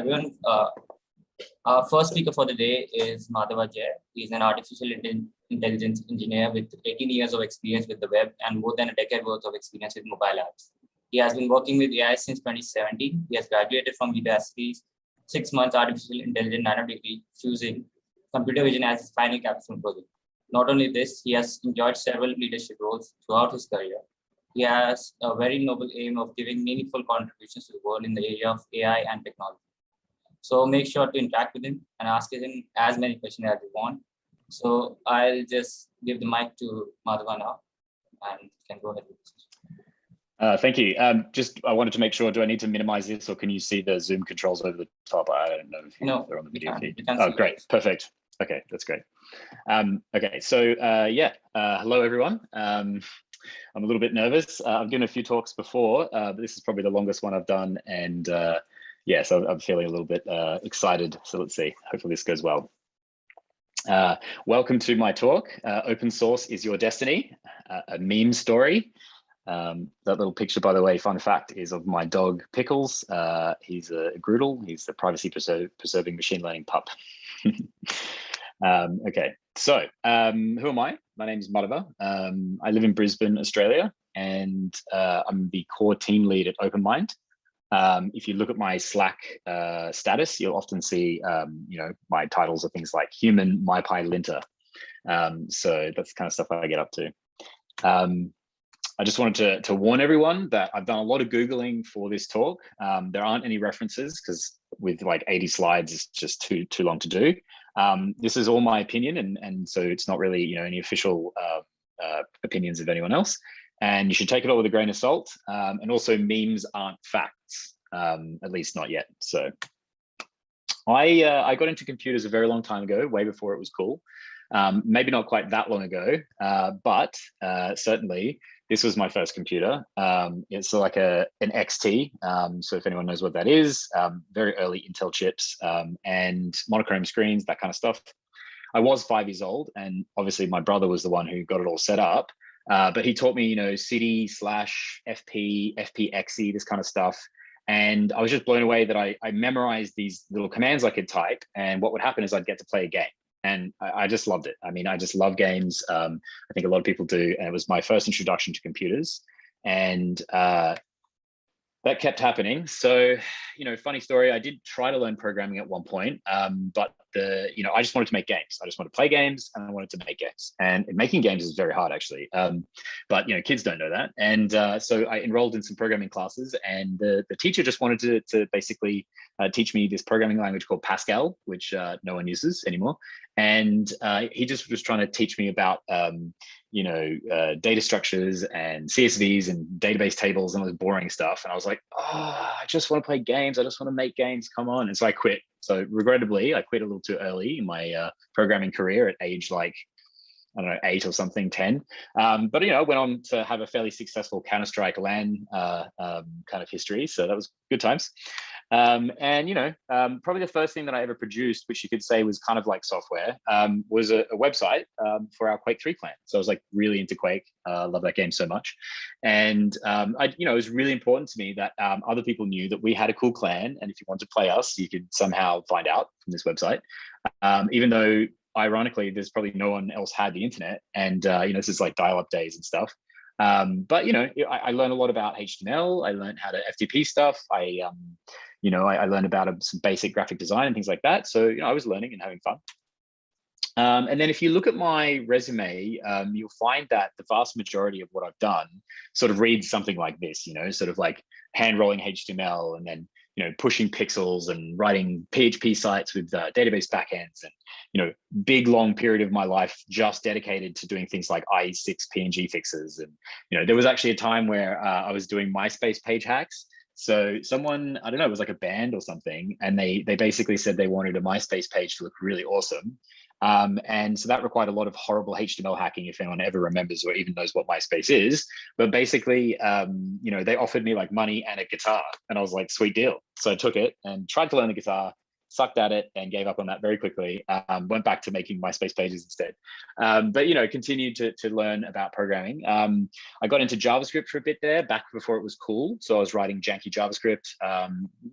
everyone. Our first speaker for the day is Madhava Jay. He's an artificial intelligence engineer with 18 years of experience with the web and more than a decade worth of experience with mobile apps. He has been working with AI since 2017. He has graduated from university's 6 months artificial intelligence nano degree, fusing computer vision as his final capstone project. Not only this, he has enjoyed several leadership roles throughout his career. He has a very noble aim of giving meaningful contributions to the world in the area of AI and technology. So make sure to interact with him and ask him as many questions as you want. So I'll just give the mic to Madhava now and can go ahead with this. Thank you. I wanted to make sure, do I need to minimize this or can you see the Zoom controls over the top? I don't know if they're on the video feed. Oh, great. Perfect. Okay, that's great. Okay, so hello everyone. I'm a little bit nervous. I've given a few talks before, but this is probably the longest one I've done. And so I'm feeling a little bit excited. So let's see, hopefully this goes well. Welcome to my talk, Open Source is Your Destiny, a meme story. That little picture, by the way, fun fact, is of my dog Pickles. He's a Groodle. He's the privacy preserving machine learning pup. Okay, so who am I? My name is Madhava. I live in Brisbane, Australia, and I'm the core team lead at OpenMind. If you look at my Slack status, you'll often see, my titles are things like human, MyPy, linter. So that's the kind of stuff I get up to. I just wanted to warn everyone that I've done a lot of Googling for this talk. There aren't any references because with like 80 slides, it's just too long to do. This is all my opinion, and so it's not really any official opinions of anyone else. And you should take it all with a grain of salt. And also, memes aren't facts, at least not yet. So I got into computers a very long time ago, way before it was cool. Maybe not quite that long ago, but certainly this was my first computer. It's like an XT. So if anyone knows what that is, very early Intel chips and monochrome screens, that kind of stuff. I was 5 years old, and obviously my brother was the one who got it all set up. But he taught me, CD/FP, FPXE, this kind of stuff. And I was just blown away that I memorized these little commands I could type. And what would happen is I'd get to play a game. And I just loved it. I mean, I just love games. I think a lot of people do. And it was my first introduction to computers. And that kept happening. So, funny story, I did try to learn programming at one point, but I just wanted to make games. I just wanted to play games and I wanted to make games. And making games is very hard, actually. But kids don't know that. And so I enrolled in some programming classes, and the teacher just wanted to basically teach me this programming language called Pascal, which no one uses anymore. And he just was trying to teach me about data structures and CSVs and database tables and all this boring stuff. And I was like, I just want to play games. I just want to make games. Come on. And so I quit. So regrettably, I quit a little too early in my programming career at age 8 or something, 10. But I went on to have a fairly successful Counter-Strike LAN kind of history. So that was good times. Probably the first thing that I ever produced, which you could say was kind of like software, was a website for our Quake 3 clan. So I was like really into Quake. Love that game so much. And it was really important to me that other people knew that we had a cool clan. And if you want to play us, you could somehow find out from this website. Even though, ironically, there's probably no one else had the internet. And, this is like dial-up days and stuff. I learned a lot about HTML. I learned how to FTP stuff. I learned about some basic graphic design and things like that. So, I was learning and having fun. And then if you look at my resume, you'll find that the vast majority of what I've done sort of reads something like this, sort of like hand rolling HTML and then, pushing pixels and writing PHP sites with database backends and, big long period of my life just dedicated to doing things like IE6 PNG fixes. And, there was actually a time where I was doing MySpace page hacks. So someone, I don't know, it was like a band or something, and they basically said they wanted a MySpace page to look really awesome. And so that required a lot of horrible HTML hacking, if anyone ever remembers or even knows what MySpace is. But basically, they offered me like money and a guitar, and I was like, sweet deal. So I took it and tried to learn the guitar, sucked at it and gave up on that very quickly. Went back to making MySpace pages instead. But, you know, continued to learn about programming. I got into JavaScript for a bit there, back before it was cool. So I was writing janky JavaScript,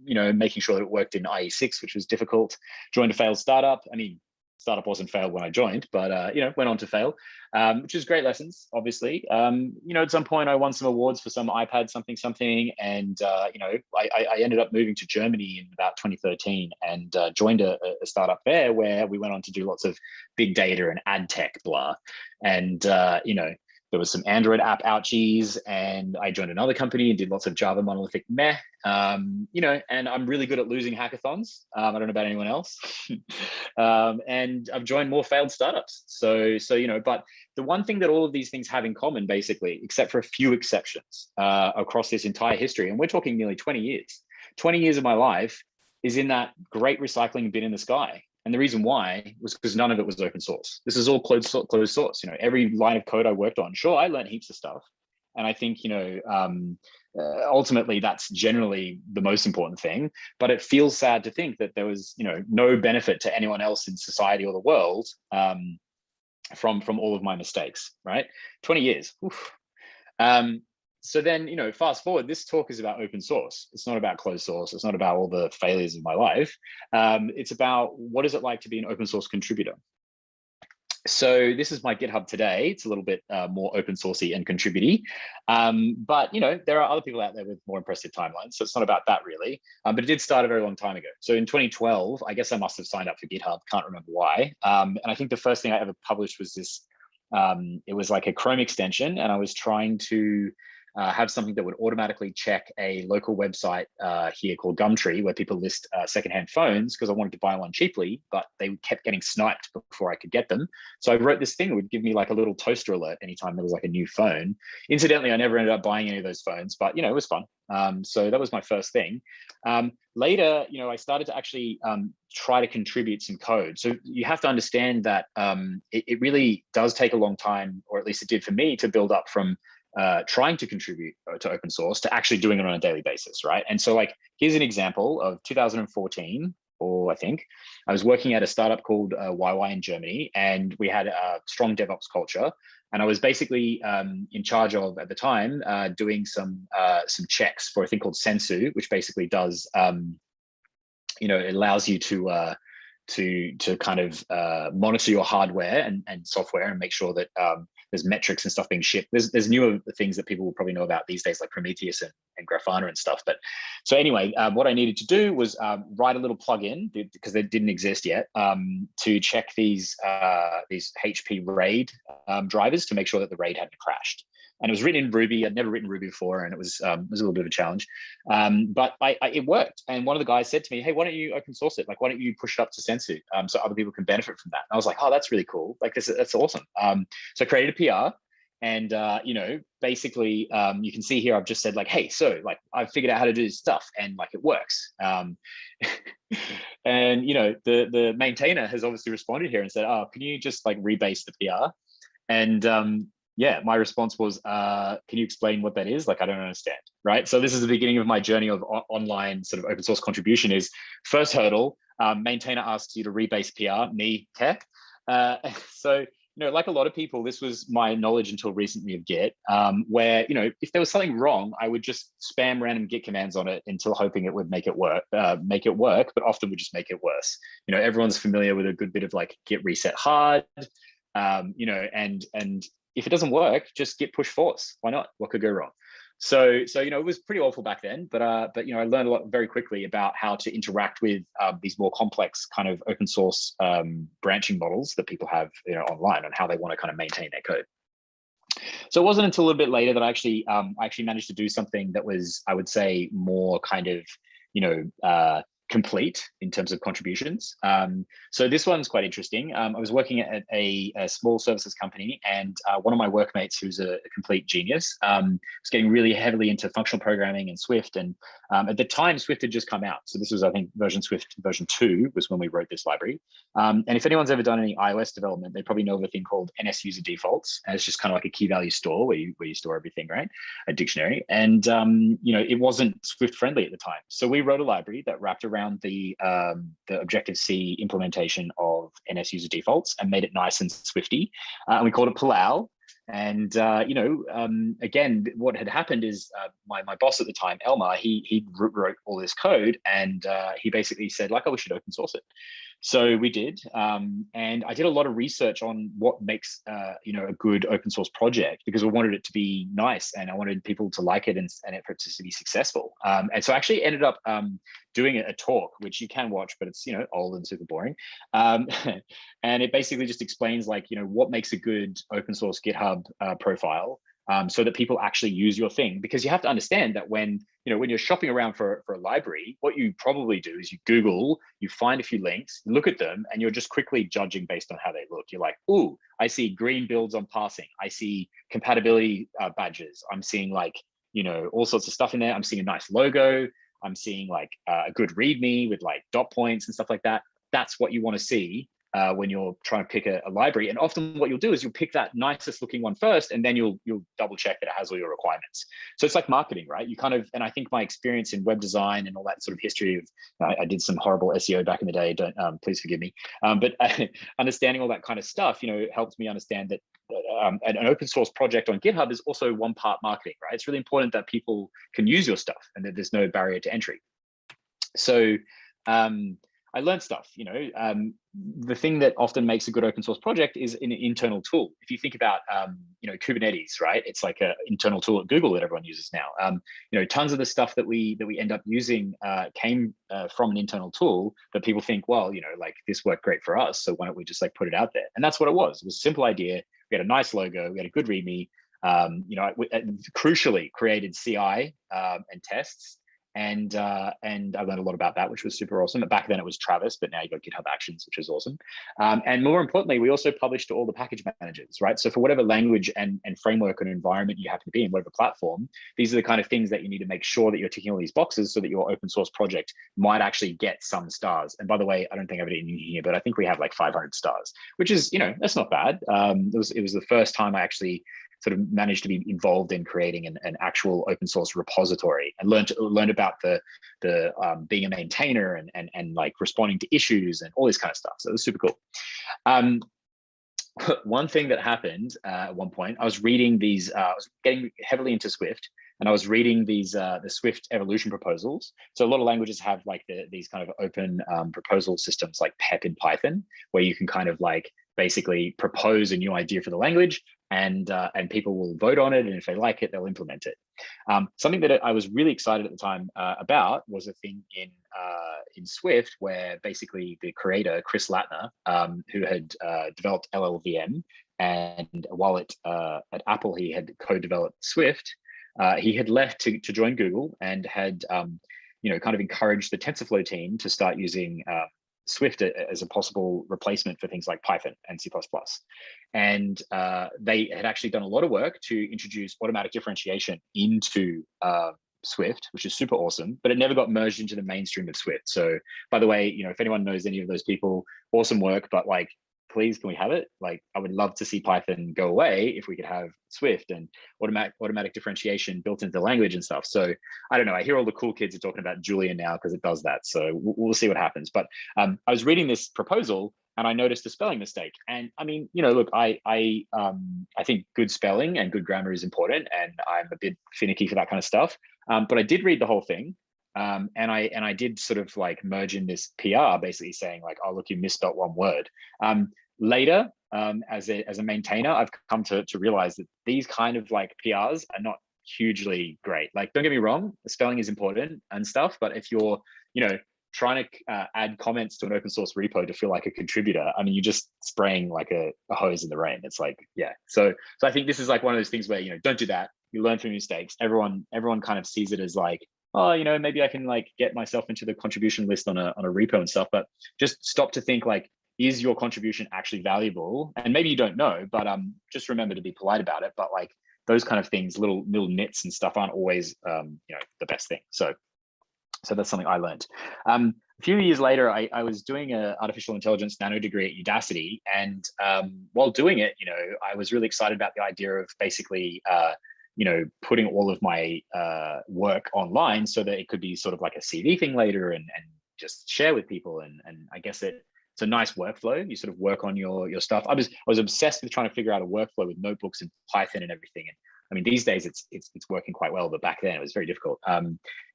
you know, making sure that it worked in IE6, which was difficult. Joined a failed startup. I mean, startup wasn't failed when I joined, but you know, went on to fail, which is great lessons, obviously. You know, at some point I won some awards for some iPad something, and you know, I ended up moving to Germany in about 2013 and joined a startup there where we went on to do lots of big data and ad tech blah. And you know, there was some Android app ouchies, and I joined another company and did lots of Java monolithic meh. You know, and I'm really good at losing hackathons. I don't know about anyone else. And I've joined more failed startups. So, you know, but the one thing that all of these things have in common, basically, except for a few exceptions across this entire history, and we're talking nearly 20 years of my life is in that great recycling bin in the sky. And the reason why was because none of it was open source. This is all closed source. You know, every line of code I worked on, sure, I learned heaps of stuff. And I think, you know, ultimately that's generally the most important thing, but it feels sad to think that there was, you know, no benefit to anyone else in society or the world from all of my mistakes, right? 20 years. So then, you know, fast forward, this talk is about open source. It's not about closed source. It's not about all the failures of my life. It's about what is it like to be an open source contributor. So this is my GitHub today. It's a little bit more open sourcey and contributy, but you know, there are other people out there with more impressive timelines. So it's not about that really, but it did start a very long time ago. So in 2012, I guess I must have signed up for GitHub. Can't remember why. And I think the first thing I ever published was this. It was like a Chrome extension, and I was trying to have something that would automatically check a local website here called Gumtree, where people list secondhand phones, because I wanted to buy one cheaply, but they kept getting sniped before I could get them. So I wrote this thing that would give me like a little toaster alert anytime there was like a new phone. Incidentally, I never ended up buying any of those phones, but you know, it was fun. So that was my first thing. Later, you know, I started to actually try to contribute some code. So you have to understand that it really does take a long time, or at least it did for me, to build up from trying to contribute to open source to actually doing it on a daily basis, right? And so like, here's an example of 2014, or I think, I was working at a startup called YY in Germany, and we had a strong DevOps culture. And I was basically in charge of, at the time, doing some checks for a thing called Sensu, which basically does, you know, it allows you to kind of monitor your hardware and software and make sure that there's metrics and stuff being shipped. There's newer things that people will probably know about these days, like Prometheus and Grafana and stuff. But so anyway, what I needed to do was write a little plugin, because they didn't exist yet, to check these HP RAID drivers to make sure that the RAID hadn't crashed. And it was written in Ruby. I'd never written Ruby before, and it was a little bit of a challenge. But it worked. And one of the guys said to me, "Hey, why don't you open source it? Like, why don't you push it up to Sensu so other people can benefit from that?" And I was like, "Oh, that's really cool. Like, that's awesome." So I created a PR, and you know, basically, you can see here I've just said like, "Hey, so like I've figured out how to do this stuff, and like it works." And you know, the maintainer has obviously responded here and said, "Oh, can you just like rebase the PR?" And yeah, my response was, can you explain what that is? Like, I don't understand, right? So this is the beginning of my journey of online sort of open source contribution. Is first hurdle, maintainer asks you to rebase PR, me, tech. So, you know, like a lot of people, this was my knowledge until recently of Git, where, you know, if there was something wrong, I would just spam random Git commands on it until hoping it would make it work, but often would just make it worse. You know, everyone's familiar with a good bit of like Git reset hard, you know, and if it doesn't work, just git push force. Why not? What could go wrong? So you know, it was pretty awful back then, but you know, I learned a lot very quickly about how to interact with these more complex kind of open source branching models that people have, you know, online, and how they want to kind of maintain their code. So it wasn't until a little bit later that I actually managed to do something that was, I would say, more kind of, you know, complete in terms of contributions. So this one's quite interesting. I was working at a small services company, and one of my workmates, who's a complete genius, was getting really heavily into functional programming and Swift. And at the time, Swift had just come out. So this was, I think, Swift version 2 was when we wrote this library. And if anyone's ever done any iOS development, they probably know of a thing called NS user defaults. And it's just kind of like a key value store where you store everything, right? A dictionary. And you know, it wasn't Swift friendly at the time. So we wrote a library that wrapped around around the Objective-C implementation of NS user defaults and made it nice and Swifty. And we called it Palau. And again, what had happened is my boss at the time, Elmar, he wrote all this code, and he basically said, like, oh, we should open source it. So we did, and I did a lot of research on what makes a good open source project, because we wanted it to be nice and I wanted people to like it and for it to be successful. And so I actually ended up doing a talk, which you can watch, but it's old and super boring. And it basically just explains what makes a good open source GitHub profile. So that people actually use your thing, because you have to understand that when you're shopping around for a library, what you probably do is you Google, you find a few links, look at them, and you're just quickly judging based on how they look. You're like, ooh, I see green builds on parsing. I see compatibility badges. I'm seeing all sorts of stuff in there. I'm seeing a nice logo. I'm seeing a good README with dot points and stuff like that. That's what you want to see when you're trying to pick a library. And often what you'll do is you'll pick that nicest looking one first, and then you'll double check that it has all your requirements. So it's like marketing, right? You kind of, and I think my experience in web design and all that sort of history of, I did some horrible SEO back in the day, please forgive me. But understanding all that kind of stuff, helped me understand that an open source project on GitHub is also one part marketing, right? It's really important that people can use your stuff and that there's no barrier to entry. So I learned stuff, the thing that often makes a good open source project is an internal tool. If you think about, Kubernetes, right? It's like an internal tool at Google that everyone uses now. Tons of the stuff that we end up using came from an internal tool that people think, well, this worked great for us, so why don't we just put it out there? And that's what it was. It was a simple idea. We had a nice logo. We had a good README. Crucially created CI and tests. And I learned a lot about that, which was super awesome. But back then it was Travis, but now you got GitHub Actions, which is awesome. And more importantly, we also published to all the package managers, right? So for whatever language and framework and environment you happen to be in, whatever platform, these are the kind of things that you need to make sure that you're ticking all these boxes so that your open source project might actually get some stars. And by the way, I don't think I've anything here, but I think we have 500 stars, which is, that's not bad. It was the first time I actually sort of managed to be involved in creating an actual open source repository, and learned about the being a maintainer and responding to issues and all this kind of stuff. So it was super cool. One thing that happened at one point, I was reading these, I was getting heavily into Swift, and I was reading these the Swift evolution proposals. So a lot of languages have these kind of open proposal systems like PEP in Python, where you can kind of basically propose a new idea for the language, and people will vote on it, and if they like it, they'll implement it. Something that I was really excited at the time about was a thing in Swift where basically the creator, Chris Latner, who had developed LLVM, and while at Apple he had co-developed Swift, he had left to join Google, and had kind of encouraged the TensorFlow team to start using Swift as a possible replacement for things like Python and C++. And they had actually done a lot of work to introduce automatic differentiation into Swift, which is super awesome, but it never got merged into the mainstream of Swift. So by the way, if anyone knows any of those people, awesome work, but please, can we have it? I would love to see Python go away if we could have Swift and automatic differentiation built into the language and stuff. So I don't know. I hear all the cool kids are talking about Julian now because it does that. So we'll see what happens. But I was reading this proposal and I noticed a spelling mistake. And I mean, look, I think good spelling and good grammar is important, and I'm a bit finicky for that kind of stuff. But I did read the whole thing. And I did sort of merge in this PR, basically saying oh, look, you misspelled one word. Later, as a maintainer, I've come to realize that these kind of PRs are not hugely great. Don't get me wrong, the spelling is important and stuff, but if you're, trying to add comments to an open source repo to feel like a contributor, I mean, you're just spraying a hose in the rain. It's yeah. So I think this is one of those things where, don't do that. You learn from mistakes. Everyone kind of sees it as oh, maybe I can get myself into the contribution list on a repo and stuff, but just stop to think is your contribution actually valuable? And maybe you don't know, but just remember to be polite about it. But those kind of things, little nits and stuff aren't always the best thing. So that's something I learned. A few years later, I was doing an artificial intelligence nano degree at Udacity, and while doing it, I was really excited about the idea of basically putting all of my work online so that it could be sort of like a CV thing later and just share with people. And I guess it's a nice workflow. You sort of work on your stuff. I was obsessed with trying to figure out a workflow with notebooks and Python and everything. And I mean, these days it's working quite well, but back then it was very difficult.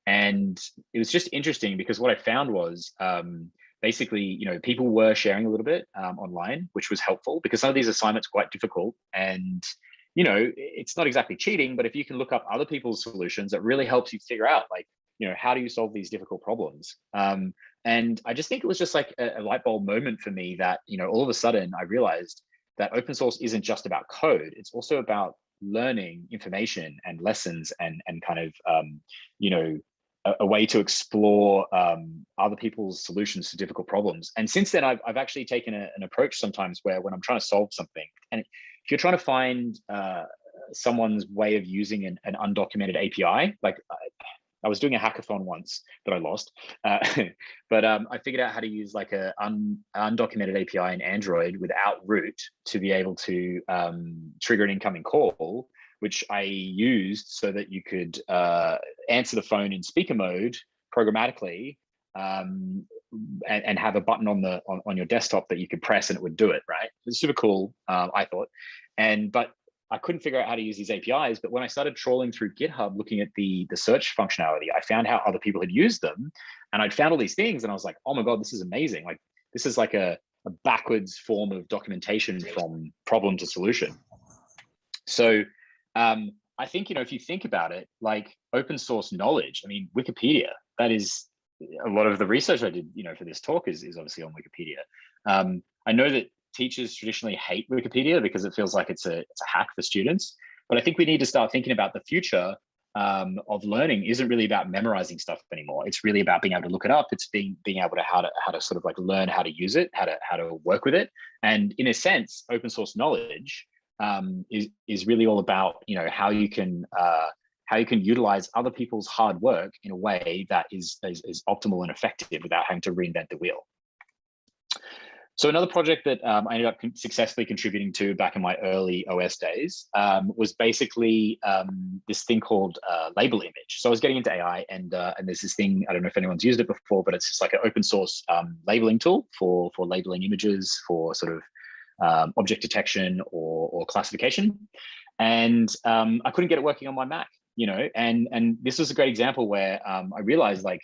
And it was just interesting because what I found was basically, you know, people were sharing a little bit online, which was helpful because some of these assignments are quite difficult. And you know, it's not exactly cheating, but if you can look up other people's solutions, it really helps you figure out, like, you know, how do you solve these difficult problems? And I just think it was just like a light bulb moment for me that, you know, all of a sudden I realized that open source isn't just about code. It's also about learning information and lessons and kind of, you know, a way to explore other people's solutions to difficult problems. And since then, I've actually taken an approach sometimes where when I'm trying to solve something, and if you're trying to find someone's way of using an undocumented API, like I was doing a hackathon once that I lost, but I figured out how to use like a undocumented API in Android without root to be able to trigger an incoming call, which I used so that you could answer the phone in speaker mode programmatically, and have a button on your desktop that you could press and it would do it, right? It's super cool, I thought. But I couldn't figure out how to use these APIs. But when I started trawling through GitHub, looking at the search functionality, I found how other people had used them. And I'd found all these things and I was like, oh my God, this is amazing. Like, this is like a backwards form of documentation from problem to solution. So I think, you know, if you think about it, like open source knowledge, I mean, Wikipedia, that is a lot of the research I did, you know, for this talk is obviously on Wikipedia. I know that teachers traditionally hate Wikipedia because it feels like it's a hack for students, but I think we need to start thinking about the future of learning isn't really about memorizing stuff anymore. It's really about being able to look it up. It's being able to how to sort of like learn how to use it, how to work with it. And in a sense, open source knowledge is really all about, you know, how you can utilize other people's hard work in a way that is optimal and effective without having to reinvent the wheel. So another project that I ended up successfully contributing to back in my early OS days was basically this thing called label image. So I was getting into AI, and there's this thing, I don't know if anyone's used it before, but it's just like an open source labeling tool for labeling images for sort of object detection or classification. And I couldn't get it working on my Mac, you know, and this was a great example where I realized, like,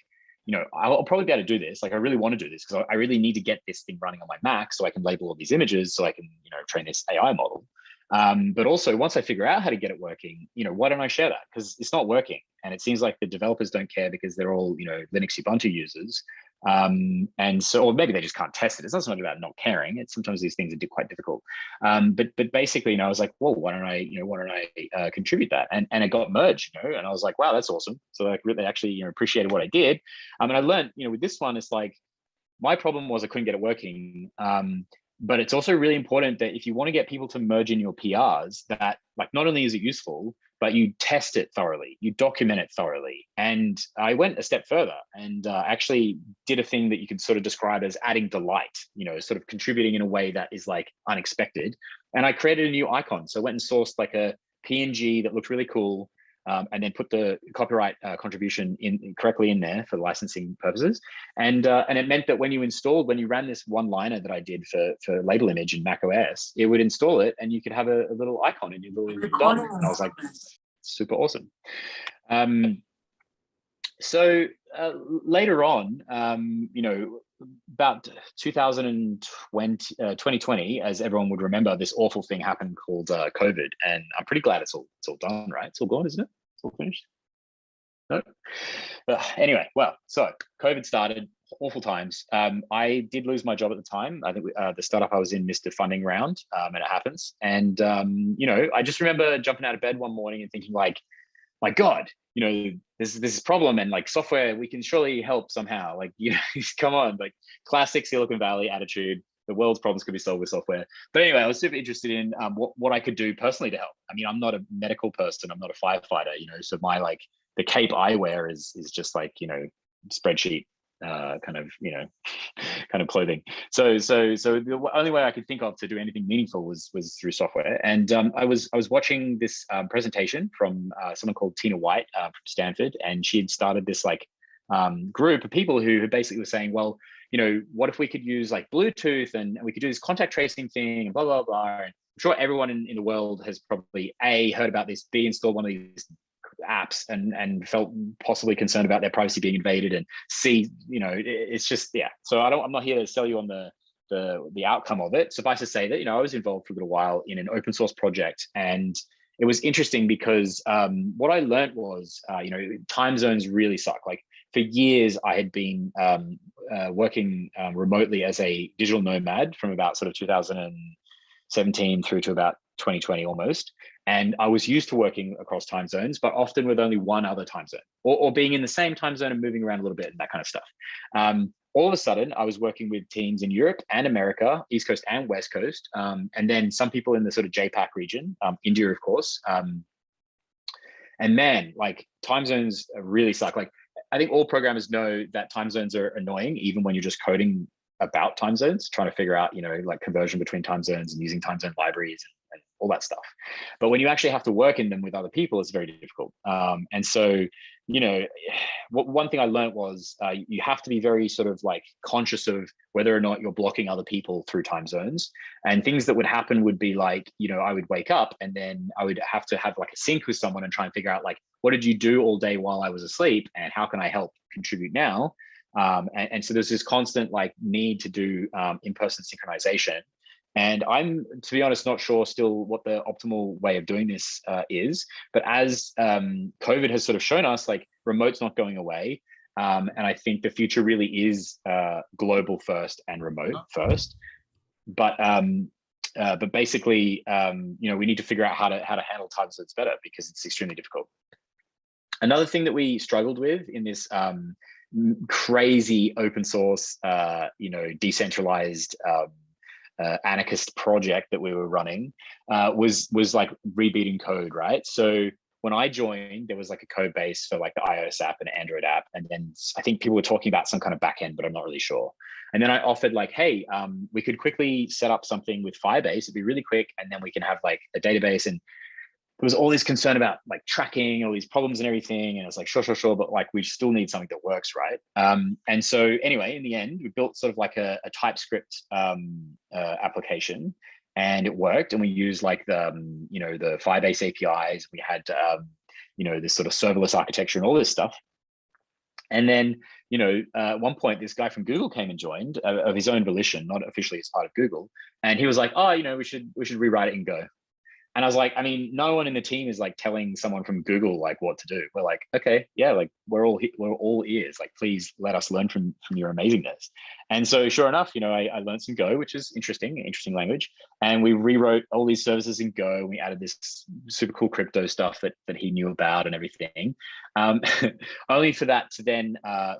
you know, I'll probably be able to do this. Like, I really want to do this because I really need to get this thing running on my Mac so I can label all these images so I can, you know, train this AI model. But also, once I figure out how to get it working, you know, why don't I share that? Because it's not working. And it seems like the developers don't care because they're all, you know, Linux Ubuntu users. And so, or maybe they just can't test it. It's not so much about not caring. It's sometimes these things are quite difficult. But basically, you know, I was like, well, why don't I contribute that? And it got merged, you know, and I was like, wow, that's awesome. So like really actually, you know, appreciated what I did. And I learned, you know, with this one, it's like, my problem was I couldn't get it working. But it's also really important that if you want to get people to merge in your PRs, that like not only is it useful, but you test it thoroughly, you document it thoroughly. And I went a step further and actually did a thing that you could sort of describe as adding delight, you know, sort of contributing in a way that is like unexpected. And I created a new icon. So I went and sourced like a PNG that looked really cool. And then put the copyright contribution correctly in there for licensing purposes. And it meant that when you ran this one-liner that I did for label image in Mac OS, it would install it and you could have a little icon in your little DOM. And I was like, super awesome. So later on, you know, about 2020, as everyone would remember, this awful thing happened called COVID, and I'm pretty glad it's all done, right? It's all gone, isn't it? It's all finished. No. Anyway, well, so COVID started, awful times. I did lose my job at the time. I think the startup I was in missed a funding round, and it happens. And you know, I just remember jumping out of bed one morning and thinking, like, my God, you know, this problem, and like software, we can surely help somehow. Like, you know, come on, like classic Silicon Valley attitude. The world's problems could be solved with software. But anyway, I was super interested in what I could do personally to help. I mean, I'm not a medical person. I'm not a firefighter, you know, so my, like, the cape I wear is just like, you know, spreadsheet kind of, you know, kind of clothing. So the only way I could think of to do anything meaningful was through software. And I was watching this presentation from someone called Tina White from Stanford, and she had started this like group of people who basically were saying, well, what if we could use like Bluetooth and we could do this contact tracing thing and blah, blah, blah. And I'm sure everyone in the world has probably A, heard about this, B, installed one of these apps and felt possibly concerned about their privacy being invaded, and C, it's just, yeah. So I'm not here to sell you on the outcome of it. Suffice to say that, I was involved for a little while in an open source project, and it was interesting because what I learned was, time zones really suck. Like for years, I had been working remotely as a digital nomad from about sort of 2017 through to about 2020 almost. And I was used to working across time zones, but often with only one other time zone, or being in the same time zone and moving around a little bit and that kind of stuff. All of a sudden, I was working with teams in Europe and America, East Coast and West Coast, and then some people in the sort of JPAC region, India, of course. And man, like time zones really suck. Like I think all programmers know that time zones are annoying, even when you're just coding about time zones, trying to figure out, like conversion between time zones and using time zone libraries and all that stuff. But when you actually have to work in them with other people, it's very difficult. And so, one thing I learned was you have to be very sort of like conscious of whether or not you're blocking other people through time zones. And things that would happen would be like, I would wake up and then I would have to have like a sync with someone and try and figure out like, what did you do all day while I was asleep and how can I help contribute now? And so there's this constant like need to do in-person synchronization. And I'm, to be honest, not sure still what the optimal way of doing this is. But as COVID has sort of shown us, like remote's not going away. And I think the future really is global first and remote first. But basically, we need to figure out how to handle time zones better because it's extremely difficult. Another thing that we struggled with in this crazy open source, decentralized anarchist project that we were running was like rebeating code, right? So when I joined, there was like a code base for like the iOS app and Android app. And then I think people were talking about some kind of backend, but I'm not really sure. And then I offered like, hey, we could quickly set up something with Firebase. It'd be really quick. And then we can have like a database. And there was all this concern about like tracking all these problems and everything. And I was like, sure. But like, we still need something that works, right? And so anyway, in the end, we built sort of like a TypeScript application, and it worked. And we used like the Firebase APIs. We had, this sort of serverless architecture and all this stuff. And then, at one point, this guy from Google came and joined of his own volition, not officially as part of Google. And he was like, oh, we should rewrite it in Go. And I was like, I mean, no one in the team is like telling someone from Google like what to do. We're like, okay, yeah, like we're all ears. Like, please let us learn from your amazingness. And so, sure enough, I learned some Go, which is interesting language. And we rewrote all these services in Go. And we added this super cool crypto stuff that he knew about and everything. Only for that to then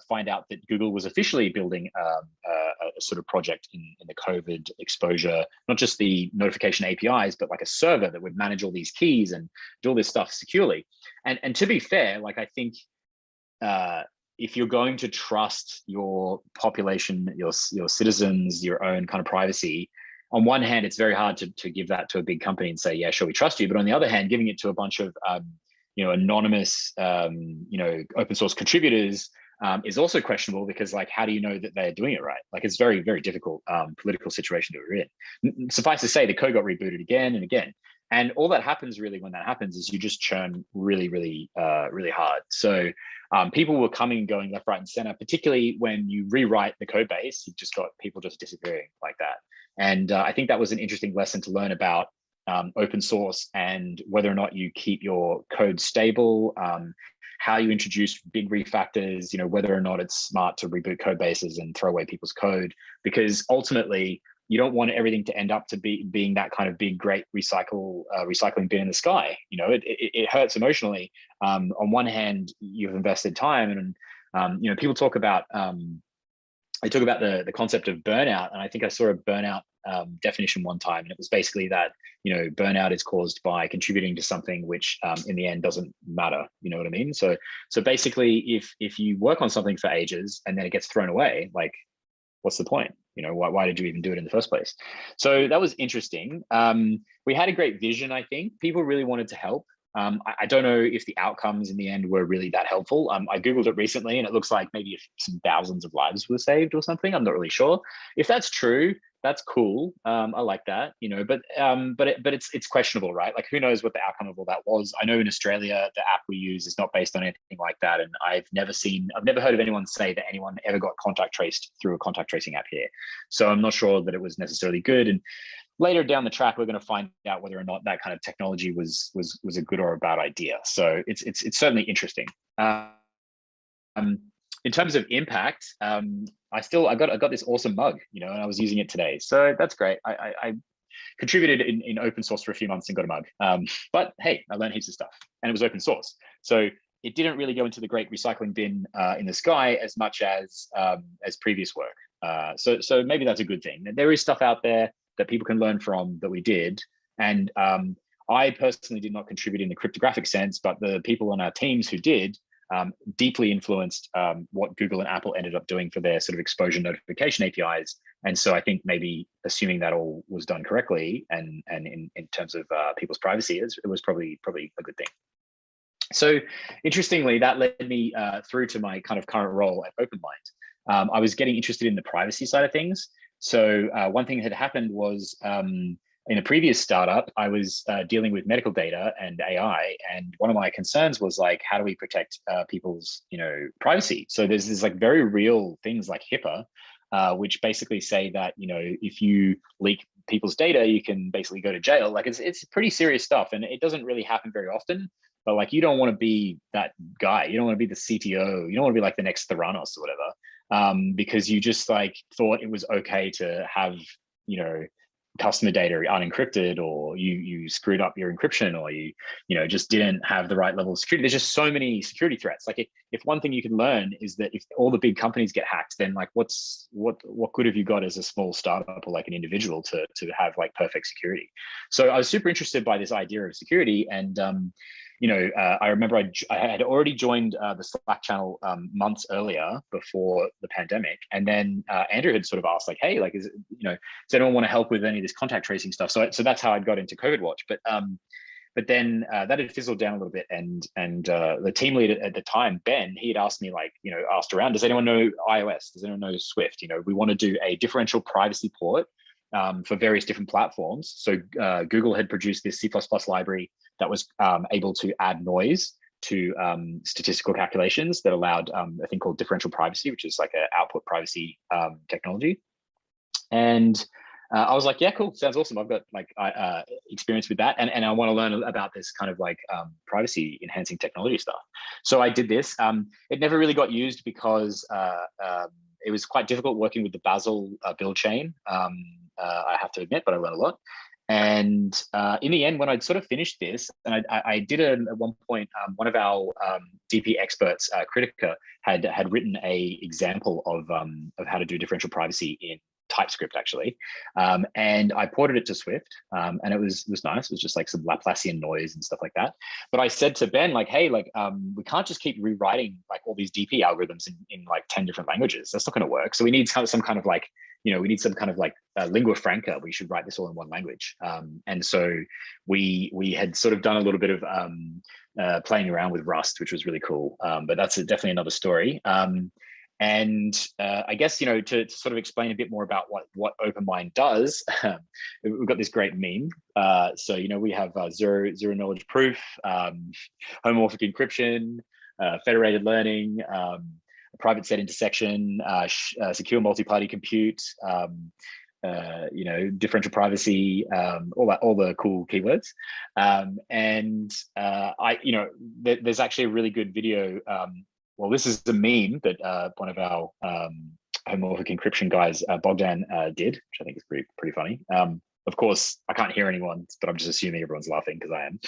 find out that Google was officially building a sort of project in the COVID exposure, not just the notification APIs, but like a server that would manage all these keys and do all this stuff securely. And to be fair, like I think if you're going to trust your population, your citizens, your own kind of privacy, on one hand, it's very hard to give that to a big company and say, yeah, sure, we trust you. But on the other hand, giving it to a bunch of anonymous open source contributors is also questionable, because like, how do you know that they're doing it right? Like, it's very, very difficult political situation that we're in. Suffice to say, the code got rebooted again and again. And all that happens really when that happens is you just churn really, really, really hard. So people were coming and going left, right, and center, particularly when you rewrite the code base, you've just got people just disappearing like that. And I think that was an interesting lesson to learn about open source and whether or not you keep your code stable, how you introduce big refactors, whether or not it's smart to reboot code bases and throw away people's code, because ultimately you don't want everything to end up to being that kind of big, great recycling bin in the sky. It hurts emotionally. On one hand, you've invested time, and people talk about they talk about the concept of burnout, and I think I saw a burnout definition one time, and it was basically that burnout is caused by contributing to something which in the end doesn't matter. You know what I mean? So basically, if you work on something for ages and then it gets thrown away, like, what's the point? Why did you even do it in the first place? So that was interesting. We had a great vision. I think people really wanted to help. I don't know if the outcomes in the end were really that helpful. I Googled it recently and it looks like maybe some thousands of lives were saved or something. I'm not really sure. If that's true, that's cool. I like that, but it's questionable, right? Like who knows what the outcome of all that was. I know in Australia, the app we use is not based on anything like that. And I've never heard of anyone say that anyone ever got contact traced through a contact tracing app here. So I'm not sure that it was necessarily good. And later down the track, we're going to find out whether or not that kind of technology was a good or a bad idea. So it's certainly interesting. In terms of impact, I got this awesome mug, and I was using it today. So that's great. I contributed in open source for a few months and got a mug. But hey, I learned heaps of stuff and it was open source. So it didn't really go into the great recycling bin in the sky as much as previous work. So maybe that's a good thing. There is stuff out there that people can learn from that we did. And I personally did not contribute in the cryptographic sense, but the people on our teams who did deeply influenced what Google and Apple ended up doing for their sort of exposure notification APIs. And so I think maybe assuming that all was done correctly and in terms of people's privacy, it was probably a good thing. So interestingly, that led me through to my kind of current role at OpenMind. I was getting interested in the privacy side of things. So one thing that had happened was in a previous startup, I was dealing with medical data and AI, and one of my concerns was like, how do we protect people's privacy? So there's this like very real things like HIPAA, which basically say that if you leak people's data, you can basically go to jail. Like it's pretty serious stuff, and it doesn't really happen very often. But like you don't want to be that guy. You don't want to be the CTO. You don't want to be like the next Theranos or whatever. Because you just like thought it was okay to have, customer data unencrypted, or you screwed up your encryption, or you just didn't have the right level of security. There's just so many security threats. Like if one thing you can learn is that if all the big companies get hacked, then like what good have you got as a small startup or like an individual to have like perfect security? So I was super interested by this idea of security, and I remember I had already joined the Slack channel months earlier before the pandemic. And then Andrew had sort of asked like, hey, like, does anyone want to help with any of this contact tracing stuff? So that's how I'd got into COVID Watch. But then that had fizzled down a little bit. And the team lead at the time, Ben, he had asked me like, asked around, does anyone know iOS? Does anyone know Swift? We want to do a differential privacy port for various different platforms. So Google had produced this C++ library that was able to add noise to statistical calculations that allowed a thing called differential privacy, which is like an output privacy technology. And I was like, yeah, cool, sounds awesome. I've got like experience with that, and I want to learn about this kind of like privacy enhancing technology stuff. So I did this. It never really got used because it was quite difficult working with the Bazel build chain. I have to admit, but I learned a lot. And in the end, when I'd sort of finished this, and I did at one point, one of our DP experts, Kritika, had written a example of how to do differential privacy in TypeScript actually, and I ported it to Swift, and it was nice. It was just like some Laplacian noise and stuff like that. But I said to Ben, like, hey, like we can't just keep rewriting like all these DP algorithms in like 10 different languages. That's not going to work. So we need some kind of like, we need some kind of like lingua franca. We should write this all in one language. And so we had sort of done a little bit of playing around with Rust, which was really cool. But that's definitely another story. And I guess, to sort of explain a bit more about what OpenMind does, we've got this great meme. So, we have zero knowledge proof, homomorphic encryption, federated learning, private set intersection, secure multi-party compute, differential privacy, all the cool keywords. There's actually a really good video. Well, this is the meme that one of our homomorphic encryption guys, Bogdan, did, which I think is pretty funny. Of course, I can't hear anyone, but I'm just assuming everyone's laughing because I am.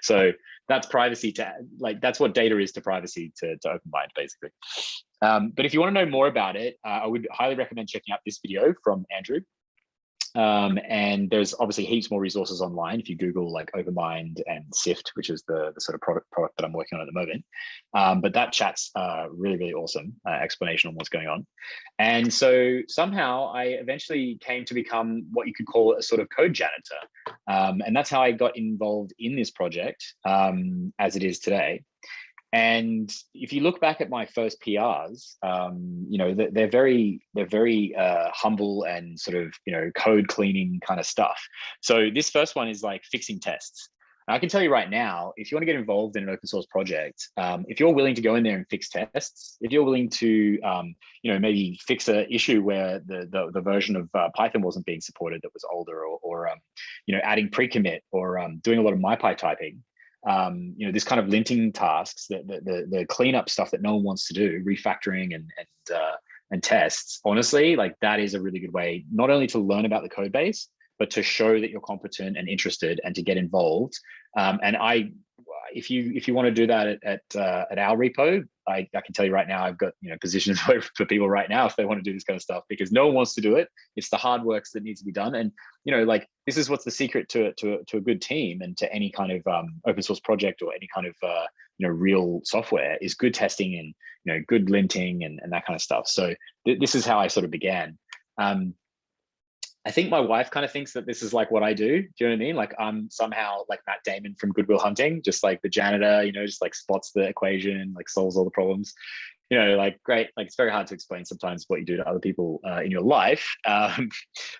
So that's privacy that's what data is to privacy to OpenMind, basically. But if you want to know more about it, I would highly recommend checking out this video from Andrew. And there's obviously heaps more resources online if you Google like OpenMind and Sift, which is the sort of product that I'm working on at the moment. But that chat's really, really awesome explanation on what's going on. And so somehow I eventually came to become what you could call a sort of code janitor. And that's how I got involved in this project as it is today. And if you look back at my first PRs, you know, they're very humble and sort of, you know, code cleaning kind of stuff. So this first one is like fixing tests. I can tell you right now, if you want to get involved in an open source project, if you're willing to go in there and fix tests, if you're willing to, you know, maybe fix an issue where the version of Python wasn't being supported that was older, or you know, adding pre-commit, or doing a lot of MyPy typing, you know, this kind of linting tasks, the cleanup stuff that no one wants to do, refactoring and tests, honestly, like that is a really good way, not only to learn about the code base, but to show that you're competent and interested and to get involved. And if you want to do that at our repo, I can tell you right now, I've got, you know, positions for people right now if they want to do this kind of stuff, because no one wants to do it. It's the hard work that needs to be done. And, you know, like this is what's the secret to a good team and to any kind of open source project or any kind of, you know, real software, is good testing and, you know, good linting and that kind of stuff. So this is how I sort of began. I think my wife kind of thinks that this is like what I do. Do you know what I mean? Like I'm somehow like Matt Damon from Good Will Hunting, just like the janitor, you know, just like spots the equation, like solves all the problems. You know, like great. Like it's very hard to explain sometimes what you do to other people in your life. But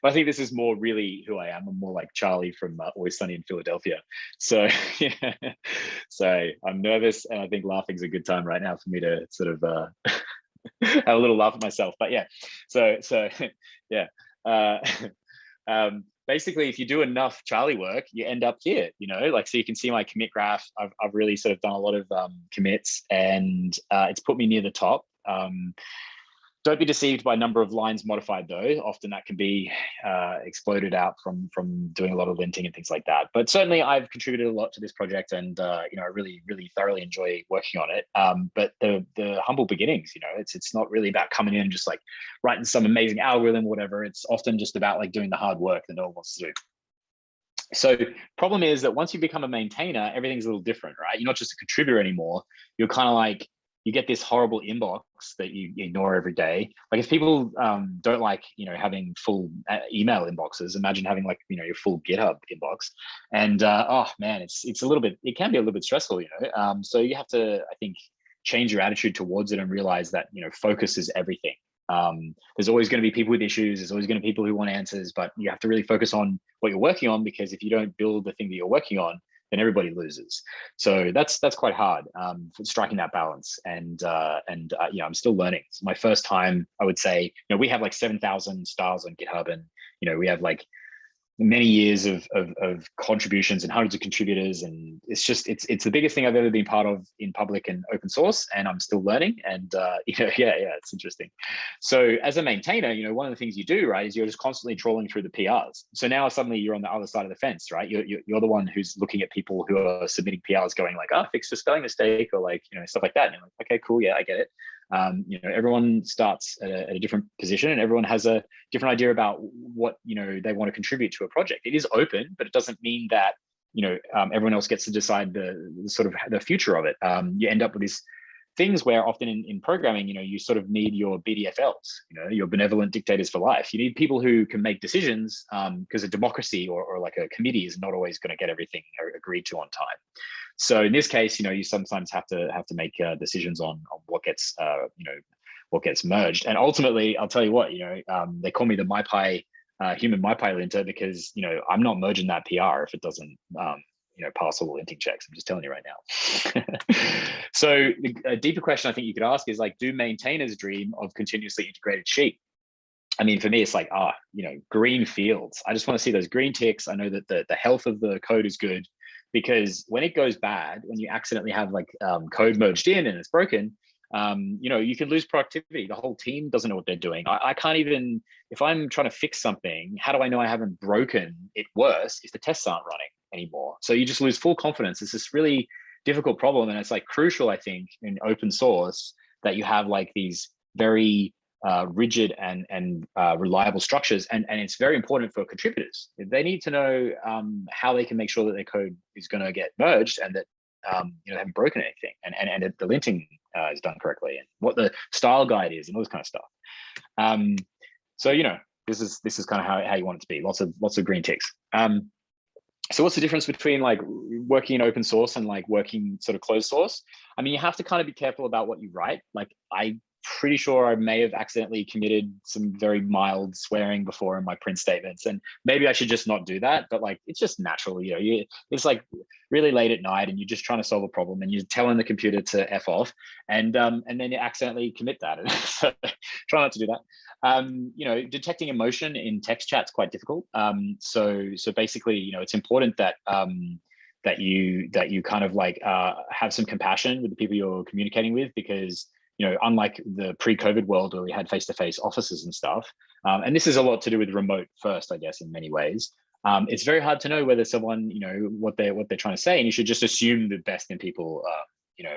I think this is more really who I am. I'm more like Charlie from Always Sunny in Philadelphia. So yeah, so I'm nervous, and I think laughing's a good time right now for me to sort of have a little laugh at myself. But yeah, so yeah. Basically, if you do enough Charlie work, you end up here, you know, like, so you can see my commit graph. I've really sort of done a lot of commits, and it's put me near the top. Don't be deceived by number of lines modified, though. Often that can be exploded out from doing a lot of linting and things like that. But certainly I've contributed a lot to this project, and you know, I really, really thoroughly enjoy working on it. But the humble beginnings, you know, it's not really about coming in and just like writing some amazing algorithm or whatever. It's often just about like doing the hard work that no one wants to do. So problem is that once you become a maintainer, everything's a little different, right? You're not just a contributor anymore. You're kind of like, you get this horrible inbox that you ignore every day. Like if people don't like, you know, having full email inboxes, imagine having like, you know, your full GitHub inbox. And oh man, it's a little bit, it can be a little bit stressful, you know. So you have to, I think, change your attitude towards it and realize that, you know, focus is everything. There's always going to be people with issues. There's always going to be people who want answers, but you have to really focus on what you're working on, because if you don't build the thing that you're working on, then everybody loses. So that's quite hard for striking that balance. And you know, I'm still learning. It's my first time, I would say. You know, we have like 7,000 stars on GitHub, and you know, we have like many years of contributions and hundreds of contributors, and it's the biggest thing I've ever been part of in public and open source, and I'm still learning. And you know, yeah, it's interesting. So as a maintainer, you know, one of the things you do, right, is you're just constantly trawling through the PRs. So now suddenly you're on the other side of the fence, right? You're the one who's looking at people who are submitting PRs, going like, oh, fix the spelling mistake, or like, you know, stuff like that. And you're like, okay, cool, yeah, I get it. You know, everyone starts at a different position, and everyone has a different idea about what, you know, they want to contribute to a project. It is open, but it doesn't mean that, you know, everyone else gets to decide the sort of the future of it. You end up with these things where often in programming, you know, you sort of need your BDFLs, you know, your benevolent dictators for life. You need people who can make decisions, because a democracy or like a committee is not always going to get everything agreed to on time. So in this case, you know, you sometimes have to make decisions on what gets, you know, what gets merged. And ultimately, I'll tell you what, you know, they call me the MyPy, human MyPy linter, because, you know, I'm not merging that PR if it doesn't, you know, pass all the linting checks. I'm just telling you right now. So a deeper question I think you could ask is like, do maintainers dream of continuously integrated sheet? I mean, for me, it's like, you know, green fields. I just want to see those green ticks. I know that the health of the code is good, because when it goes bad, when you accidentally have like code merged in and it's broken, you know, you can lose productivity. The whole team doesn't know what they're doing. I can't even, if I'm trying to fix something, how do I know I haven't broken it worse if the tests aren't running anymore? So you just lose full confidence. It's this really difficult problem. And it's like crucial, I think, in open source, that you have like these very rigid and reliable structures, and it's very important for contributors. They need to know how they can make sure that their code is going to get merged, and that they haven't broken anything, and that the linting is done correctly, and what the style guide is, and all this kind of stuff. So this is kind of how you want it to be. Lots of green ticks. So what's the difference between like working in open source and like working sort of closed source? I mean, you have to kind of be careful about what you write. Like, I'm pretty sure I may have accidentally committed some very mild swearing before in my print statements, and maybe I should just not do that. But like, it's just natural, it's like really late at night and you're just trying to solve a problem and you're telling the computer to F off, and then you accidentally commit that. So try not to do that. Detecting emotion in text chat's quite difficult. So basically, it's important that that you kind of like have some compassion with the people you're communicating with, because unlike the pre-COVID world where we had face-to-face offices and stuff, and this is a lot to do with remote first, I guess, in many ways. It's very hard to know whether someone, what they're trying to say, and you should just assume the best in people,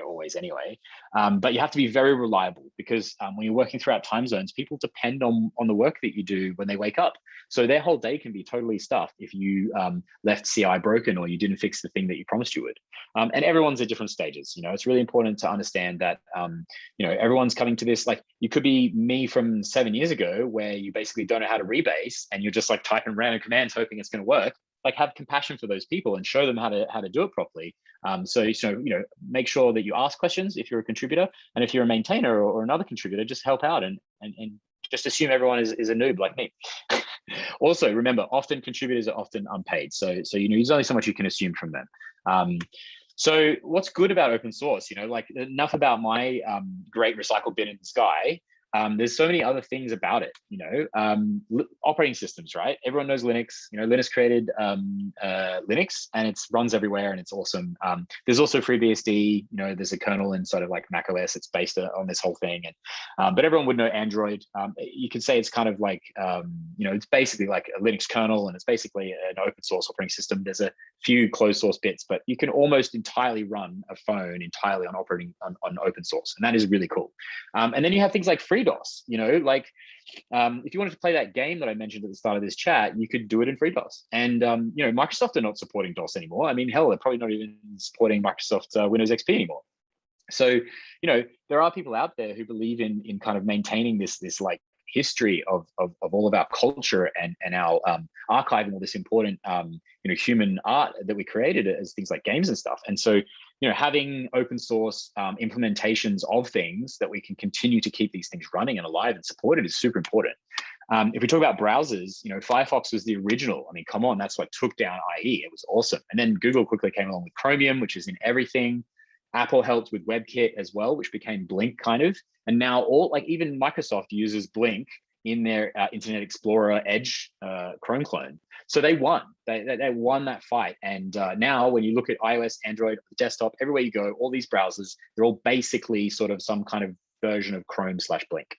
always anyway. But you have to be very reliable, because when you're working throughout time zones, people depend on the work that you do when they wake up. So their whole day can be totally stuffed if you left CI broken, or you didn't fix the thing that you promised you would. And everyone's at different stages. It's really important to understand that, everyone's coming to this. Like, you could be me from 7 years ago, where you basically don't know how to rebase and you're just like typing random commands hoping it's going to work. Like, have compassion for those people and show them how to do it properly. So make sure that you ask questions if you're a contributor, and if you're a maintainer or another contributor, just help out and just assume everyone is a noob like me. Also, remember, often contributors are often unpaid, so there's only so much you can assume from them. So what's good about open source? Like, enough about my great recycle bin in the sky. There's so many other things about it, operating systems, right? Everyone knows Linux. Linux created Linux, and it runs everywhere, and it's awesome. There's also FreeBSD. There's a kernel inside of like Mac OS. It's based on this whole thing, and but everyone would know Android. You could say it's kind of like it's basically like a Linux kernel, and it's basically an open source operating system. There's a few closed source bits, but you can almost entirely run a phone entirely on open source, and that is really cool. And then you have things like FreeDOS. If you wanted to play that game that I mentioned at the start of this chat, you could do it in FreeDOS. And Microsoft are not supporting DOS anymore. I mean, hell, they're probably not even supporting Microsoft Windows XP anymore. So there are people out there who believe in kind of maintaining this like history of all of our culture and our archiving all this important human art that we created as things like games and stuff. And so having open source implementations of things that we can continue to keep these things running and alive and supported is super important. If we talk about browsers, Firefox was the original. I mean, come on, that's what took down IE. It was awesome. And then Google quickly came along with Chromium, which is in everything. Apple helped with WebKit as well, which became Blink kind of. And now even Microsoft uses Blink in their Internet Explorer Edge Chrome clone. So they won. They won that fight. And now when you look at iOS, Android, desktop, everywhere you go, all these browsers, they're all basically sort of some kind of version of Chrome/Blink.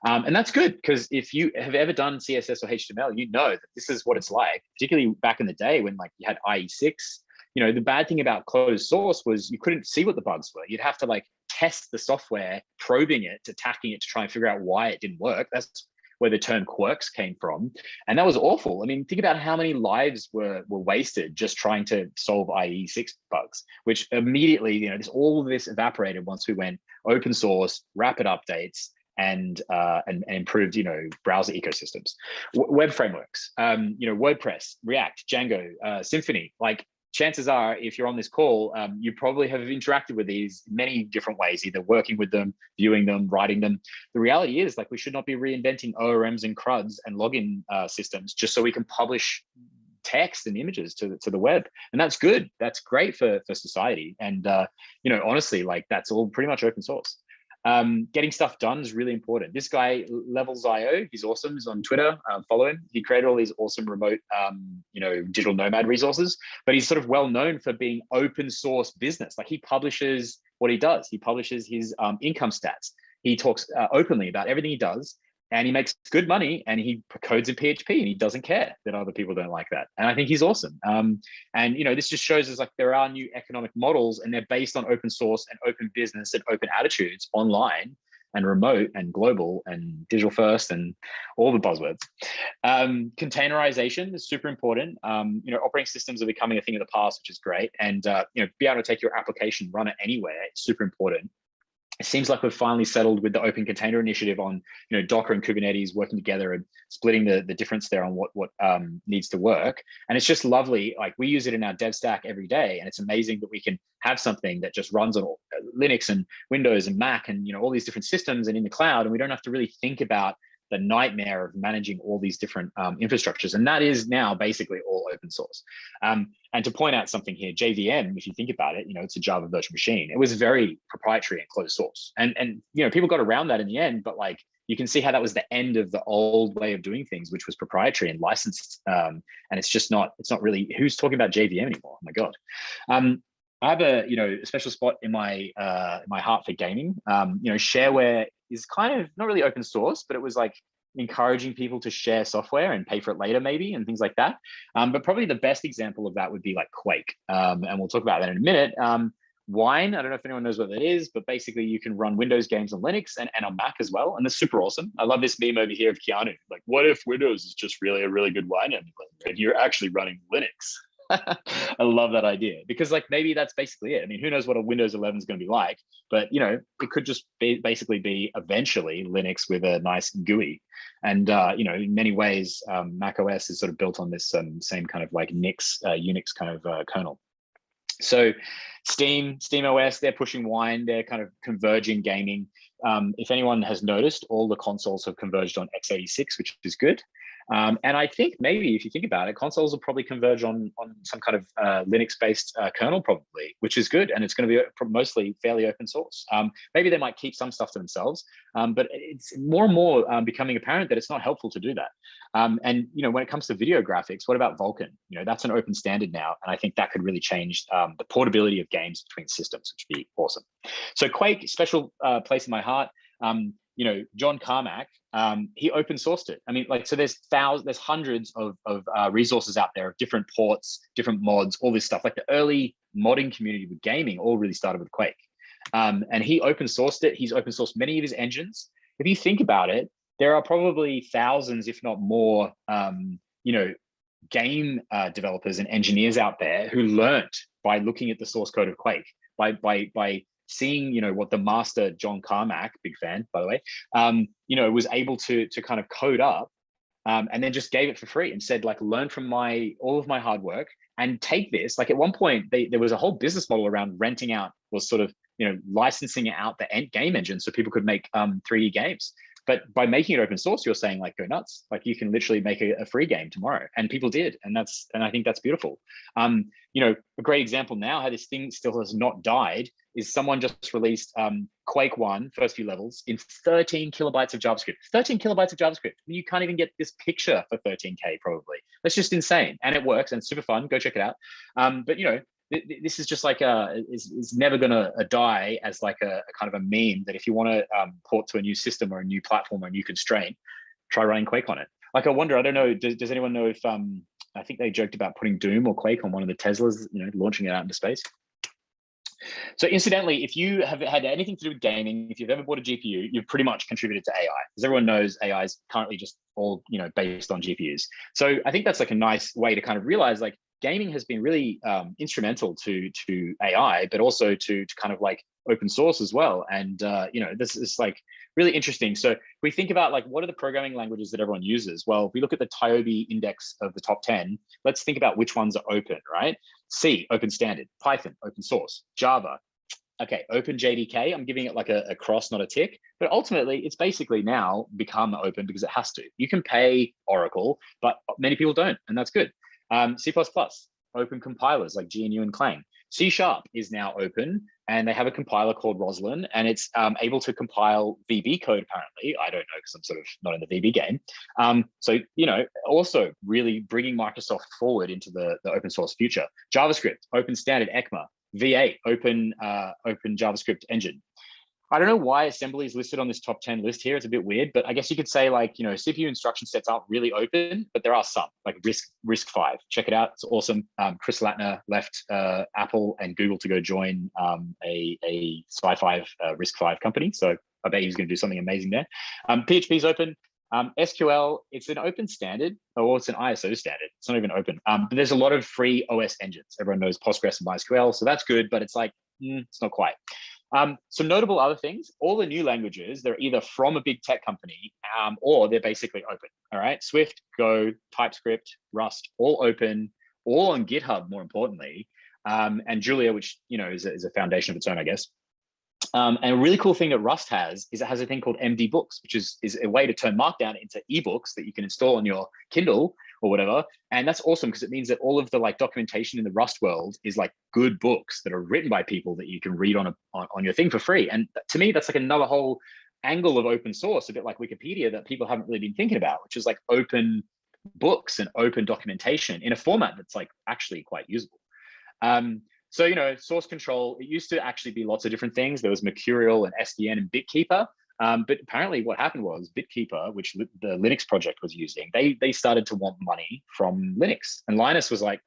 And that's good, because if you have ever done CSS or HTML, you know that this is what it's like, particularly back in the day when like you had IE6. The bad thing about closed source was you couldn't see what the bugs were. You'd have to like test the software, probing it, attacking it to try and figure out why it didn't work. That's where the term quirks came from. And that was awful. I mean, think about how many lives were wasted just trying to solve IE6 bugs, which immediately, all of this evaporated once we went open source, rapid updates, and improved, browser ecosystems, web frameworks, WordPress, React, Django, Symfony. Like, chances are, if you're on this call, you probably have interacted with these many different ways, either working with them, viewing them, writing them. The reality is, like, we should not be reinventing ORMs and CRUDs and login systems just so we can publish text and images to the web. And that's good. That's great for society. And, honestly, like, that's all pretty much open source. Getting stuff done is really important. This guy, Levels.io, he's awesome. He's on Twitter. Follow him. He created all these awesome remote, digital nomad resources, but he's sort of well known for being open source business. Like, he publishes what he does. He publishes his income stats. He talks openly about everything he does, and he makes good money, and he codes in PHP, and he doesn't care that other people don't like that. And I think he's awesome. And this just shows us, like, there are new economic models, and they're based on open source and open business and open attitudes online. and remote and global and digital first and all the buzzwords. Containerization is super important. Operating systems are becoming a thing of the past, which is great. And be able to take your application, run it anywhere, it's super important. It seems like we've finally settled with the Open Container Initiative on, Docker and Kubernetes working together and splitting the difference there on what needs to work. And it's just lovely. Like, we use it in our dev stack every day, and it's amazing that we can have something that just runs on Linux and Windows and Mac and all these different systems and in the cloud, and we don't have to really think about the nightmare of managing all these different infrastructures. And that is now basically all open source. And to point out something here, JVM, if you think about it, it's a Java virtual machine. It was very proprietary and closed source. And people got around that in the end, but like, you can see how that was the end of the old way of doing things, which was proprietary and licensed. And it's not really, who's talking about JVM anymore? Oh my God. I have a special spot in my heart for gaming. Shareware is kind of not really open source, but it was like encouraging people to share software and pay for it later, maybe, and things like that. But probably the best example of that would be like Quake, and we'll talk about that in a minute. Wine, I don't know if anyone knows what that is, but basically you can run Windows games on Linux and on Mac as well, and that's super awesome. I love this meme over here of Keanu, like, what if Windows is just really a really good wine emulator and you're actually running Linux? I love that idea, because like, maybe that's basically it. I mean, who knows what a Windows 11 is going to be like, but it could just basically be eventually Linux with a nice GUI. And in many ways, Mac OS is sort of built on this same kind of like Unix kind of kernel. So Steam OS, they're pushing Wine, they're kind of converging gaming. If anyone has noticed, all the consoles have converged on x86, which is good. And I think maybe if you think about it, consoles will probably converge on some kind of Linux-based kernel probably, which is good. And it's going to be mostly fairly open source. Maybe they might keep some stuff to themselves, but it's more and more becoming apparent that it's not helpful to do that. And when it comes to video graphics, what about Vulkan? That's an open standard now. And I think that could really change the portability of games between systems, which would be awesome. So Quake, special place in my heart. John Carmack, he open sourced it. I mean, like, so there's hundreds of resources out there of different ports, different mods, all this stuff. Like, the early modding community with gaming all really started with Quake. And he open sourced it. He's open sourced many of his engines. If you think about it, there are probably thousands, if not more, game developers and engineers out there who learnt by looking at the source code of Quake, by seeing, what the master John Carmack, big fan, by the way, was able to kind of code up, and then just gave it for free and said, like, learn from all of my hard work and take this. Like, at one point, there was a whole business model around renting out, was sort of, licensing out the game engine so people could make 3D games. But by making it open source, you're saying, like, go nuts. Like, you can literally make a free game tomorrow, and people did, and I think that's beautiful. A great example now how this thing still has not died is someone just released Quake 1, first few levels, in 13 kilobytes of JavaScript. 13 kilobytes of JavaScript. You can't even get this picture for 13K probably. That's just insane, and it works and super fun. Go check it out. But this is just like is never going to die as like a kind of a meme that if you want to port to a new system or a new platform or a new constraint, try running Quake on it. Like, I wonder, I don't know, does anyone know if I think they joked about putting Doom or Quake on one of the Teslas, launching it out into space. So incidentally, if you have had anything to do with gaming, if you've ever bought a GPU, you've pretty much contributed to AI, because everyone knows AI is currently just all based on GPUs. So I think that's like a nice way to kind of realize, like, gaming has been really instrumental to AI, but also to kind of like open source as well. And this is like really interesting. So if we think about, like, what are the programming languages that everyone uses? Well, if we look at the TIOBE index of the top 10, let's think about which ones are open, right? C, open standard. Python, open source. Java, okay, open JDK. I'm giving it like a cross, not a tick, but ultimately it's basically now become open because it has to. You can pay Oracle, but many people don't, and that's good. C++, open compilers like GNU and Clang. C# is now open, and they have a compiler called Roslyn, and it's able to compile VB code, apparently. I don't know, because I'm sort of not in the VB game. So, also really bringing Microsoft forward into the open source future. JavaScript, open standard, ECMA. V8, open JavaScript engine. I don't know why assembly is listed on this top 10 list here. It's a bit weird, but I guess you could say, like, CPU instruction sets aren't really open, but there are some, like RISC-V. Check it out. It's awesome. Chris Latner left Apple and Google to go join a Sci5 RISC-V company. So I bet he's going to do something amazing there. PHP is open. SQL, it's an open standard, or it's an ISO standard. It's not even open. But there's a lot of free OS engines. Everyone knows Postgres and MySQL, so that's good, but it's like, it's not quite. Some notable other things, all the new languages, they're either from a big tech company or they're basically open, all right? Swift, Go, TypeScript, Rust, all open, all on GitHub, more importantly. And Julia, which, is a foundation of its own, I guess. And a really cool thing that Rust has is it has a thing called MD Books, which is a way to turn Markdown into ebooks that you can install on your Kindle or whatever. And that's awesome because it means that all of the documentation in the Rust world is like good books that are written by people that you can read on your thing for free. And to me, that's like another whole angle of open source, a bit like Wikipedia, that people haven't really been thinking about, which is like open books and open documentation in a format that's like actually quite usable. So, source control, it used to actually be lots of different things. There was Mercurial and SDN and BitKeeper. But apparently what happened was BitKeeper, which the Linux project was using, they started to want money from Linux. And Linus was like,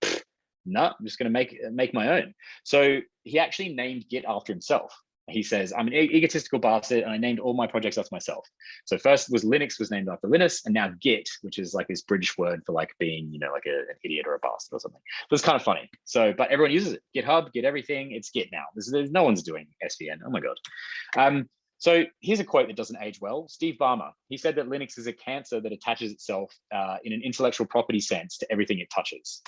no, I'm just going to make my own. So he actually named Git after himself. He says, I'm an egotistical bastard and I named all my projects after myself. So first was Linux was named after Linus, and now Git, which is like this British word for like being, like an idiot or a bastard or something. So it's kind of funny. So, but everyone uses it. GitHub, Git everything, it's Git now. There's no one's doing SVN. Oh my God. So here's a quote that doesn't age well. Steve Ballmer, he said that Linux is a cancer that attaches itself in an intellectual property sense to everything it touches.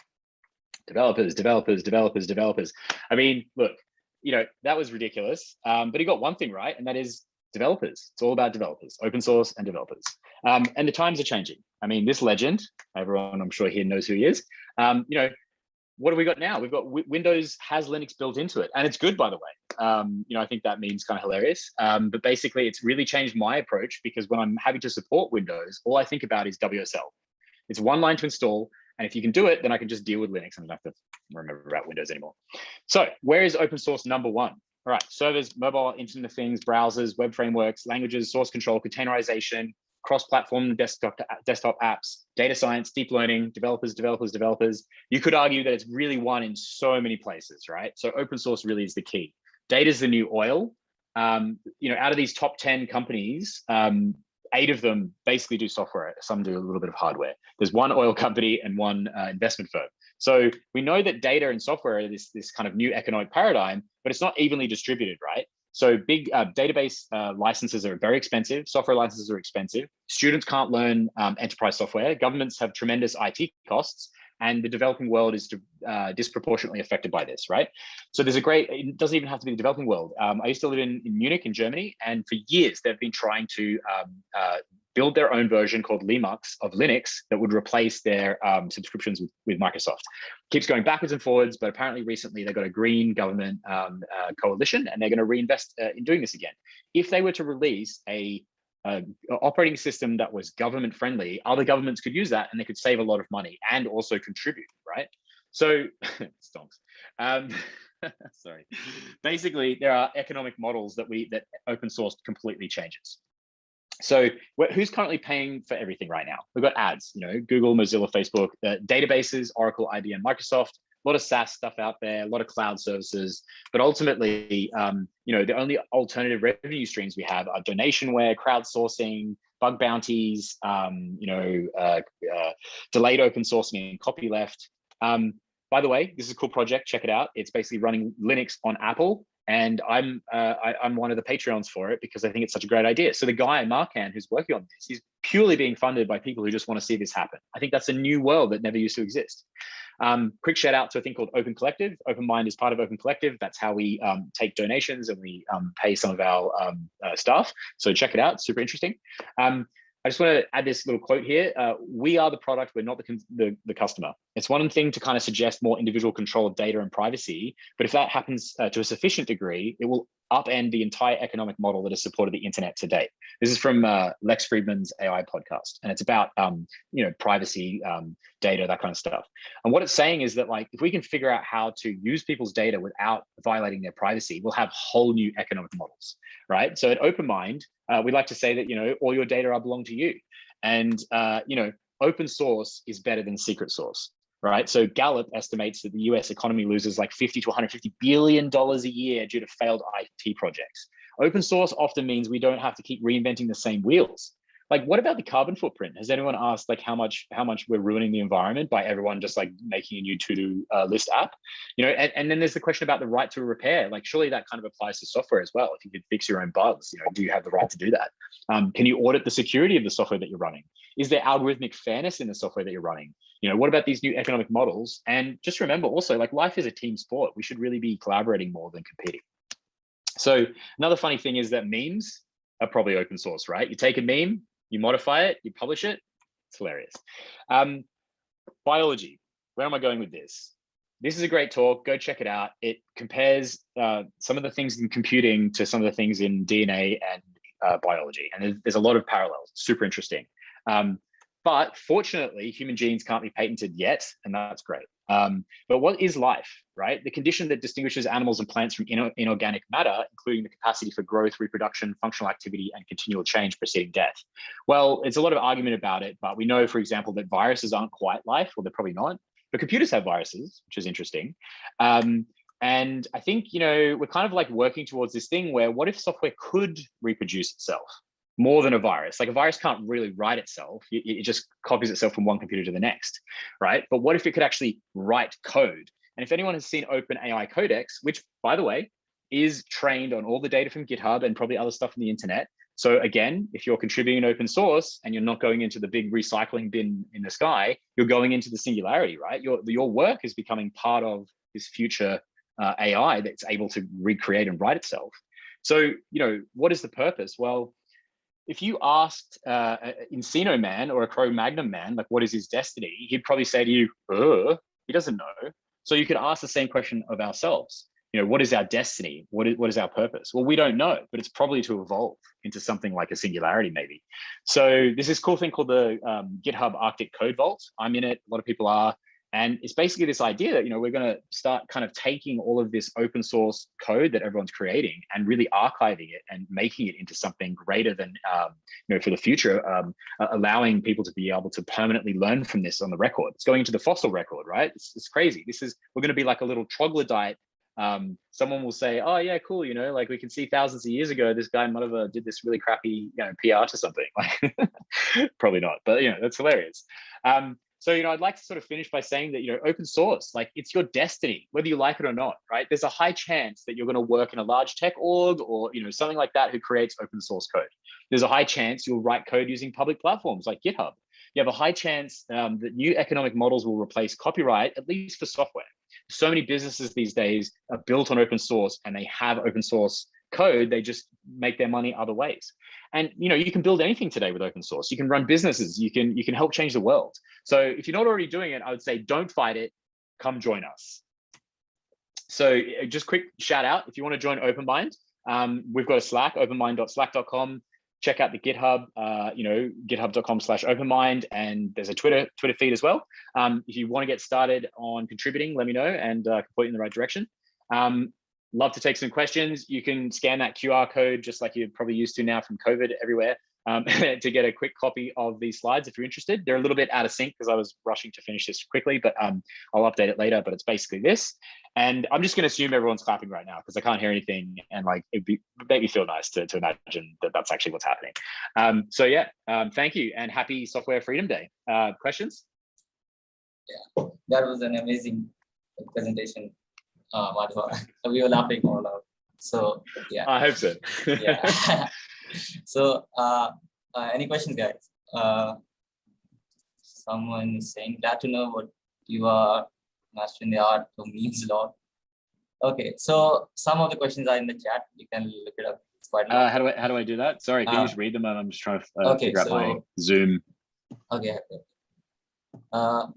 Developers, developers, developers, developers. I mean, look, that was ridiculous. But he got one thing right, and that is developers. It's all about developers, open source and developers. And the times are changing. I mean, this legend, everyone I'm sure here knows who he is. What do we got now? We've got Windows has Linux built into it, and it's good, by the way. I think that means kind of hilarious. But basically, it's really changed my approach because when I'm having to support Windows, all I think about is WSL. It's one line to install. And if you can do it, then I can just deal with Linux. I don't have to remember about Windows anymore. So where is open source number one? All right, servers, mobile, Internet of Things, browsers, web frameworks, languages, source control, containerization, cross-platform desktop apps, data science, deep learning, developers. You could argue that it's really one in so many places, right? So open source really is the key. Data is the new oil. Out of these top 10 companies, 8 of them basically do software. Some do a little bit of hardware. There's one oil company and one investment firm. So we know that data and software are this kind of new economic paradigm, but it's not evenly distributed, right? So big database licenses are very expensive. Software licenses are expensive. Students can't learn enterprise software. Governments have tremendous IT costs. And the developing world is disproportionately affected by this, right? So there's it doesn't even have to be the developing world. I used to live in Munich in Germany, and for years they've been trying to build their own version called Linux of Linux that would replace their subscriptions with Microsoft. Keeps going backwards and forwards, but apparently recently they got a green government coalition, and they're going to reinvest in doing this again. If they were to release a operating system that was government friendly, other governments could use that and they could save a lot of money and also contribute, right? So stonks. Sorry. Basically, there are economic models that open source completely changes. So who's currently paying for everything right now? We've got ads, Google, Mozilla, Facebook, databases, Oracle, IBM, Microsoft, a lot of SaaS stuff out there, a lot of cloud services, but ultimately, the only alternative revenue streams we have are donationware, crowdsourcing, bug bounties, delayed open sourcing and copyleft. By the way, this is a cool project. Check it out. It's basically running Linux on Apple, and I'm one of the Patreons for it because I think it's such a great idea. So the guy, Markan, who's working on this, he's purely being funded by people who just want to see this happen. I think that's a new world that never used to exist. Quick shout out to a thing called Open Collective. OpenMind is part of Open Collective. That's how we take donations and we pay some of our staff. So check it out, it's super interesting. I just want to add this little quote here. We are the product, we're not the customer. It's one thing to kind of suggest more individual control of data and privacy, but if that happens to a sufficient degree, it will upend the entire economic model that has supported the internet to date. This is from Lex Friedman's AI podcast, and it's about privacy, data, that kind of stuff. And what it's saying is that if we can figure out how to use people's data without violating their privacy, we'll have whole new economic models, right? So at OpenMind, we like to say that all your data belong to you, and open source is better than secret source. Right. So Gallup estimates that the US economy loses like $50 to $150 billion a year due to failed IT projects. Open source often means we don't have to keep reinventing the same wheels. Like, what about the carbon footprint? Has anyone asked like how much we're ruining the environment by everyone just like making a new to-do list app? You know, and then there's the question about the right to repair. Like, surely that kind of applies to software as well. If you could fix your own bugs, you know, do you have the right to do that? Can you audit the security of the software that you're running? Is there algorithmic fairness in the software that you're running? You know, what about these new economic models? And just remember also, like, life is a team sport. We should really be collaborating more than competing. So another funny thing is that memes are probably open source, right? You take a meme, you modify it, you publish it. It's hilarious. Biology. Where am I going with this? This is a great talk. Go check it out. It compares some of the things in computing to some of the things in DNA and biology. And there's a lot of parallels. Super interesting. But fortunately, human genes can't be patented yet, and that's great. But what is life, right? The condition that distinguishes animals and plants from inorganic matter, including the capacity for growth, reproduction, functional activity, and continual change preceding death. Well, it's a lot of argument about it, but we know, for example, that viruses aren't quite life, or they're probably not, but computers have viruses, which is interesting. And I think, you know, we're kind of like working towards this thing where what if software could reproduce itself more than a virus? Like, a virus can't really write itself. It just copies itself from one computer to the next, right? But what if it could actually write code? And if anyone has seen OpenAI Codex, which, by the way, is trained on all the data from GitHub and probably other stuff on the internet. So again, if you're contributing open source and you're not going into the big recycling bin in the sky, you're going into the singularity, right? Your work is becoming part of this future AI that's able to recreate and write itself. So, you know, what is the purpose? Well, if you asked Encino Man or a Cro-Magnon man, like, what is his destiny? He'd probably say to you, he doesn't know. So you could ask the same question of ourselves. You know, what is our destiny? What is our purpose? Well, we don't know, but it's probably to evolve into something like a singularity, maybe. So there's this cool thing called the GitHub Arctic Code Vault. I'm in it. A lot of people are. And it's basically this idea that, you know, we're going to start kind of taking all of this open source code that everyone's creating and really archiving it and making it into something greater than, you know, for the future, allowing people to be able to permanently learn from this on the record. It's going into the fossil record, right? It's crazy. We're going to be like a little troglodyte. Someone will say, oh yeah, cool. You know, like, we can see thousands of years ago, this guy might have did this really crappy, you know, PR to something. Like, probably not, but, you know, that's hilarious. So, you know, I'd like to sort of finish by saying that, you know, open source, like, it's your destiny, whether you like it or not, right? There's a high chance that you're going to work in a large tech org or, you know, something like that who creates open source code. There's a high chance you'll write code using public platforms like GitHub. You have a high chance that new economic models will replace copyright, at least for software. So many businesses these days are built on open source and they have open source code. They just make their money other ways. And, you know, you can build anything today with open source. You can run businesses. You can help change the world. So if you're not already doing it, I would say don't fight it. Come join us. So just quick shout out. If you want to join OpenMind, we've got a Slack, openmind.slack.com. Check out the GitHub, you know, github.com/openmind, and there's a Twitter feed as well. If you want to get started on contributing, let me know and point you in the right direction. Love to take some questions. You can scan that QR code just like you're probably used to now from COVID everywhere to get a quick copy of these slides if you're interested. They're a little bit out of sync because I was rushing to finish this quickly, but I'll update it later, but it's basically this. And I'm just going to assume everyone's clapping right now because I can't hear anything, and like it'd make me feel nice to imagine that that's actually what's happening. So yeah, thank you and happy Software Freedom Day. Questions? Yeah, that was an amazing presentation. We were laughing all out. So yeah, I hope so. Yeah. So any questions, guys? Someone is saying, glad to know what you are mastering the art of memes a lot. Okay, so some of the questions are in the chat. You can look it up. It's quite how do I do that? Sorry, can you just read them? I'm just trying to figure out my Zoom. Okay.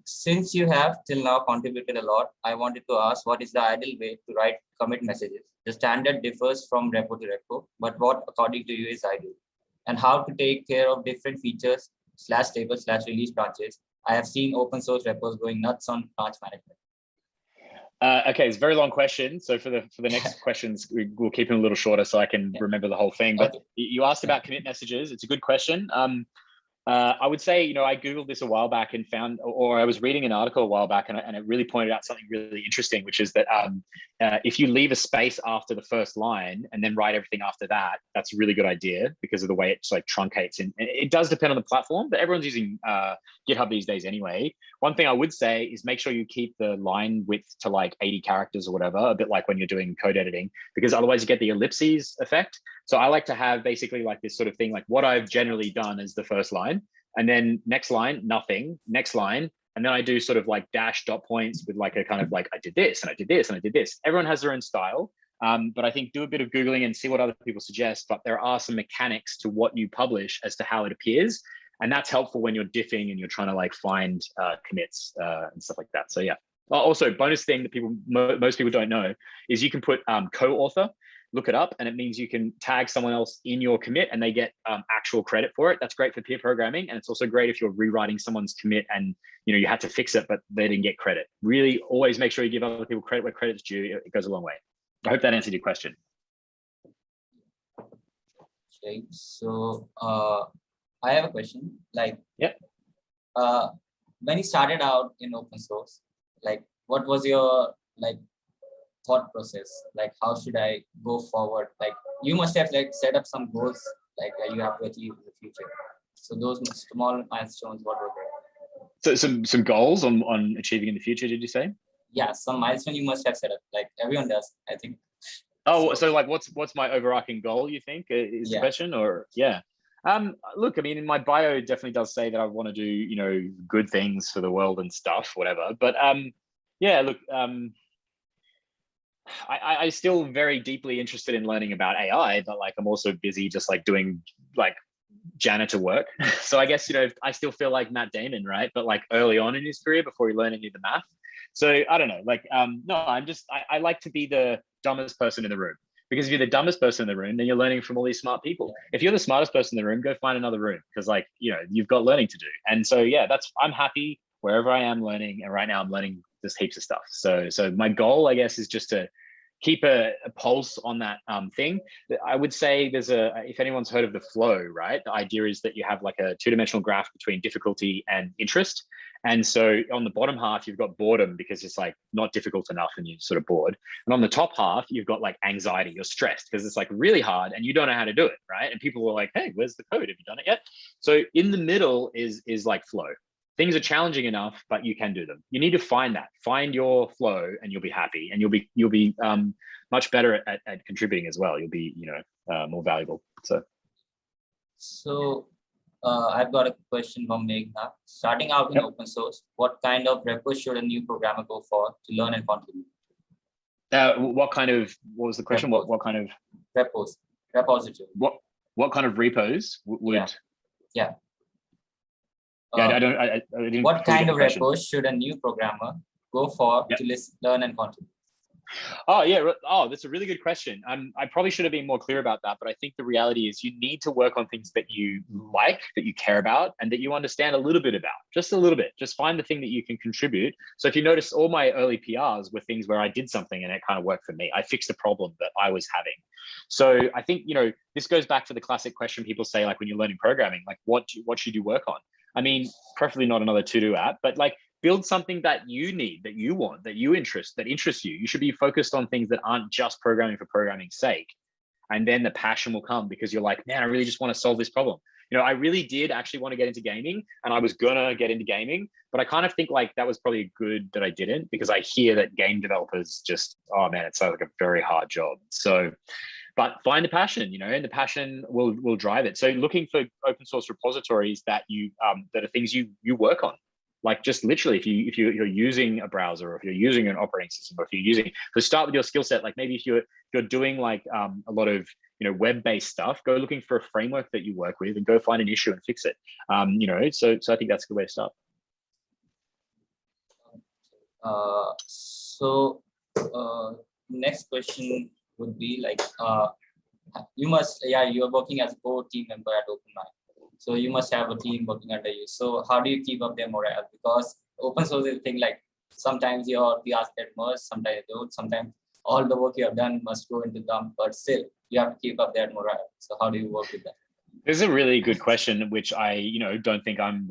Since you have till now contributed a lot, I wanted to ask, what is the ideal way to write commit messages? The standard differs from repo to repo, but what according to you is ideal? And how to take care of different features /tables/release branches? I have seen open source repos going nuts on branch management. Okay, it's a very long question. So for the next questions, we'll keep them a little shorter so I can remember the whole thing. But you asked about commit messages. It's a good question. I would say, I Googled this a while back and found, or I was reading an article a while back, and it really pointed out something really interesting, which is that if you leave a space after the first line and then write everything after that, that's a really good idea because of the way it just like truncates. And it does depend on the platform, but everyone's using GitHub these days anyway. One thing I would say is make sure you keep the line width to like 80 characters or whatever, a bit like when you're doing code editing, because otherwise you get the ellipses effect. So I like to have basically like this sort of thing, like what I've generally done is the first line, and then next line, nothing, next line. And then I do sort of like dash dot points with like a kind of like, I did this and I did this and I did this. Everyone has their own style. But I think do a bit of Googling and see what other people suggest, but there are some mechanics to what you publish as to how it appears. And that's helpful when you're diffing and you're trying to like find commits and stuff like that. So yeah. Also, bonus thing that most people don't know is you can put co-author, look it up, and it means you can tag someone else in your commit and they get actual credit for it. That's great for peer programming. And it's also great if you're rewriting someone's commit and you had to fix it, but they didn't get credit. Really always make sure you give other people credit where credit's due. It goes a long way. I hope that answered your question. Okay, so I have a question. Like, yeah, when you started out in open source, like, what was your like thought process? Like, how should I go forward? Like, you must have like set up some goals like that you have to achieve in the future. So those small milestones, what were they? So some goals on achieving in the future, did you say? Yeah, some milestone you must have set up. Like everyone does, I think. Oh, so like what's my overarching goal, you think, is the question? Or yeah. Look, I mean, in my bio it definitely does say that I want to do, good things for the world and stuff, whatever. But yeah, look, I still very deeply interested in learning about AI, but like I'm also busy just like doing like janitor work. So I guess, I still feel like Matt Damon, right? But like early on in his career before he learned any of the math. So I don't know, like, no, I like to be the dumbest person in the room, because if you're the dumbest person in the room, then you're learning from all these smart people. If you're the smartest person in the room, go find another room, because like, you've got learning to do. And so, yeah, I'm happy wherever I am learning. And right now I'm learning just heaps of stuff. So my goal, I guess, is just to keep a pulse on that thing. I would say if anyone's heard of the flow, right? The idea is that you have like a two-dimensional graph between difficulty and interest. And so on the bottom half, you've got boredom because it's like not difficult enough and you're sort of bored. And on the top half, you've got like anxiety, you're stressed because it's like really hard and you don't know how to do it, right? And people are like, hey, where's the code? Have you done it yet? So in the middle is like flow. Things are challenging enough, but you can do them. You need to find your flow, and you'll be happy, and you'll be much better at contributing as well. You'll be, more valuable. So I've got a question from Meghna. Starting out in open source, what kind of repos should a new programmer go for to learn and contribute? What was the question? What kind of repository? What kind of repos would? Yeah. I didn't. What kind of repos should a new programmer go for to learn and contribute? Oh, yeah. Oh, that's a really good question. I probably should have been more clear about that, but I think the reality is you need to work on things that you like, that you care about, and that you understand a little bit about, just a little bit. Just find the thing that you can contribute. So if you notice, all my early PRs were things where I did something and it kind of worked for me. I fixed a problem that I was having. So I think, this goes back to the classic question people say, like when you're learning programming, like what should you work on? I mean, preferably not another to-do app, but like build something that you need, that you want, that interests you. You should be focused on things that aren't just programming for programming's sake. And then the passion will come because you're like, man, I really just want to solve this problem. I really did actually want to get into gaming, and I was gonna get into gaming, but I kind of think like that was probably good that I didn't, because I hear that game developers just, oh man, it sounds like a very hard job. So, but find the passion, and the passion will drive it. So looking for open source repositories that that are things you work on. Like just literally, if you're using a browser, or if you're using an operating system, or if you're using, so start with your skill set. Like maybe if you're doing like a lot of web-based stuff, go looking for a framework that you work with and go find an issue and fix it. So I think that's a good way to start. Next question would be like, you are working as a core team member at OpenMind. So you must have a team working under you. So how do you keep up their morale? Because open source is a thing, like sometimes your PRs get merged, sometimes you don't. Sometimes all the work you have done must go into dump, but still you have to keep up their morale. So how do you work with that? This is a really good question, which I, don't think I've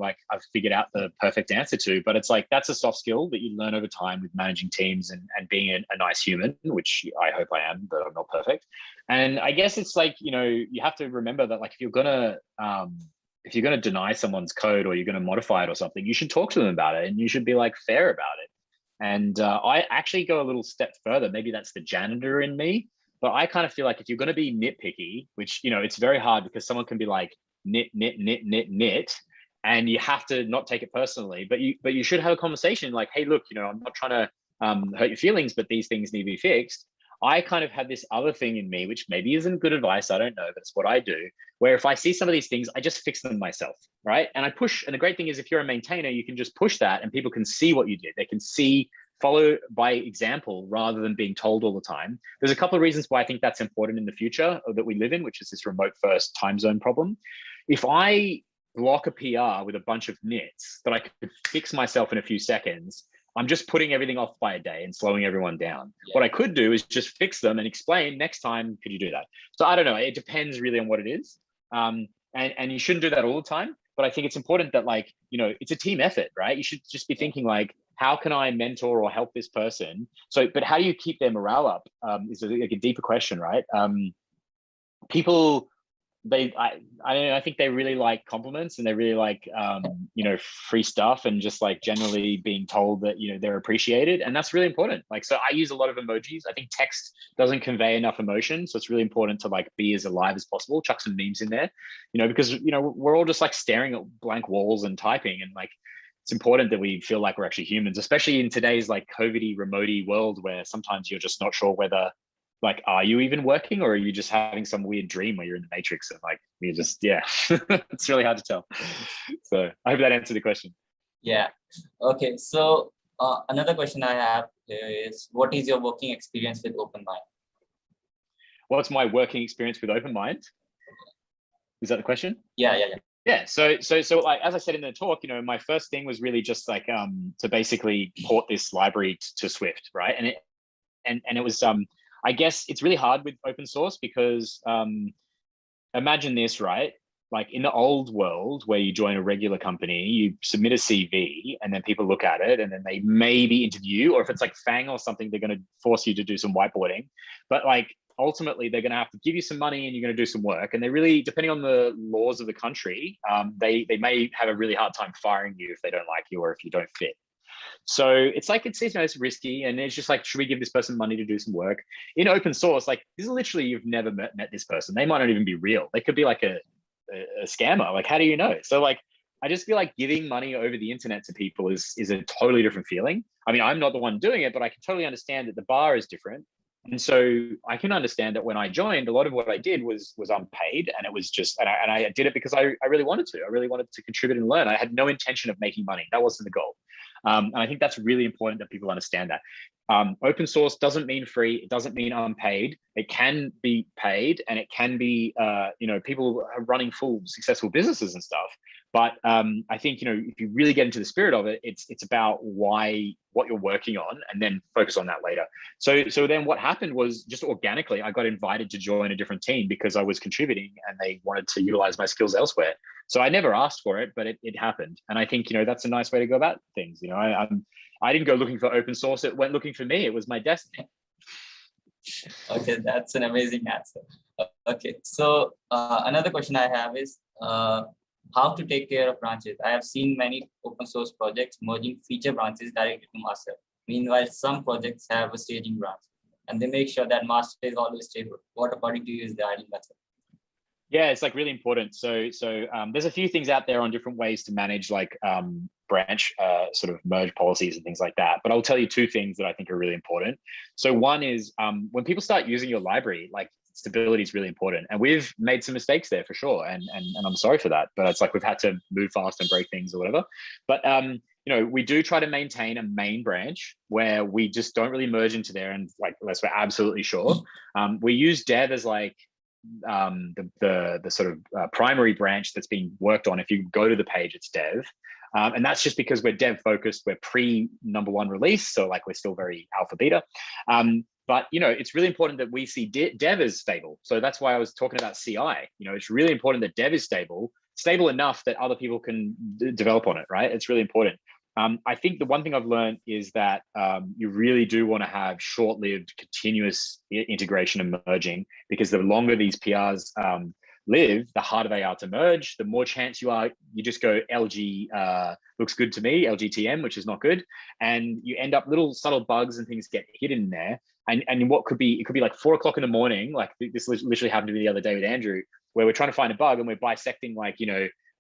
figured out the perfect answer to, but it's like, that's a soft skill that you learn over time with managing teams and being a nice human, which I hope I am, but I'm not perfect. And I guess it's like, you have to remember that like, if you're going to deny someone's code or you're going to modify it or something, you should talk to them about it and you should be like fair about it. And I actually go a little step further. Maybe that's the janitor in me. But I kind of feel like if you're going to be nitpicky, which, it's very hard because someone can be like nit, and you have to not take it personally, but you should have a conversation like, hey, look, I'm not trying to hurt your feelings, but these things need to be fixed. I kind of have this other thing in me, which maybe isn't good advice. I don't know, but it's what I do, where if I see some of these things, I just fix them myself, right? And I push. And the great thing is if you're a maintainer, you can just push that and people can see what you did. They can follow by example rather than being told all the time. There's a couple of reasons why I think that's important in the future that we live in, which is this remote first time zone problem. If I block a PR with a bunch of nits that I could fix myself in a few seconds, I'm just putting everything off by a day and slowing everyone down. Yeah. What I could do is just fix them and explain next time, could you do that? So I don't know. It depends really on what it is. And you shouldn't do that all the time. But I think it's important that it's a team effort, right? You should just be thinking like, how can I mentor or help this person? So, but how do you keep their morale up? Is like a deeper question, right? People, I think they really like compliments and they really like free stuff and just like generally being told that they're appreciated, and that's really important. Like, so I use a lot of emojis. I think text doesn't convey enough emotion, so it's really important to like be as alive as possible. Chuck some memes in there, because we're all just like staring at blank walls and typing, and like it's important that we feel like we're actually humans, especially in today's like COVID-y, remote-y world where sometimes you're just not sure whether like, are you even working or are you just having some weird dream where you're in the matrix and like you're just, yeah, it's really hard to tell. So I hope that answered the question. Yeah. Okay. So another question I have is, what is your working experience with OpenMind? What's my working experience with OpenMind? Is that the question? Yeah. Yeah, so like as I said in the talk, my first thing was really just like to basically port this library to Swift, right? And it was I guess it's really hard with open source because imagine this, right? Like in the old world where you join a regular company, you submit a CV and then people look at it and then they maybe interview, or if it's like FANG or something, they're going to force you to do some whiteboarding. But like ultimately they're going to have to give you some money and you're going to do some work. And they really, depending on the laws of the country, they may have a really hard time firing you if they don't like you or if you don't fit. So it's like, it's risky, and it's just like, should we give this person money to do some work? In open source, like this is literally, you've never met this person. They might not even be real. They could be like a scammer. Like, how do you know? So like, I just feel like giving money over the internet to people is a totally different feeling. I mean, I'm not the one doing it, but I can totally understand that the bar is different. And so I can understand that when I joined, a lot of what I did was unpaid, and it was just, and I did it because I really wanted to. I really wanted to contribute and learn. I had no intention of making money. That wasn't the goal. And I think that's really important that people understand that. Open source doesn't mean free. It doesn't mean unpaid. It can be paid, and it can be, people are running full successful businesses and stuff. But I think, if you really get into the spirit of it, it's about what you're working on, and then focus on that later. So then what happened was just organically, I got invited to join a different team because I was contributing and they wanted to utilize my skills elsewhere. So I never asked for it, but it happened. And I think, that's a nice way to go about things. I didn't go looking for open source. It went looking for me. It was my destiny. Okay, that's an amazing answer. Okay, so another question I have is how to take care of branches. I have seen many open source projects merging feature branches directly to master. Meanwhile, some projects have a staging branch, and they make sure that master is always stable. What according to you is the ideal method? Yeah, it's like really important. So there's a few things out there on different ways to manage like branch sort of merge policies and things like that. But I'll tell you two things that I think are really important. So one is when people start using your library, like stability is really important. And we've made some mistakes there for sure. And I'm sorry for that, but it's like we've had to move fast and break things or whatever. But we do try to maintain a main branch where we just don't really merge into there, and like unless we're absolutely sure. We use dev as like the sort of primary branch that's being worked on. If you go to the page, it's dev. And that's just because we're dev focused. We're pre number one release. So like we're still very alpha beta. But it's really important that we see dev as stable. So that's why I was talking about CI. It's really important that dev is stable enough that other people can develop on it, right? It's really important. I think the one thing I've learned is that you really do want to have short-lived, continuous integration and merging, because the longer these PRs live, the harder they are to merge. The more chance you just go LG looks good to me, LGTM, which is not good, and you end up little subtle bugs and things get hidden in there. And what could be, it could be like 4 o'clock in the morning, like this literally happened to me the other day with Andrew, where we're trying to find a bug and we're bisecting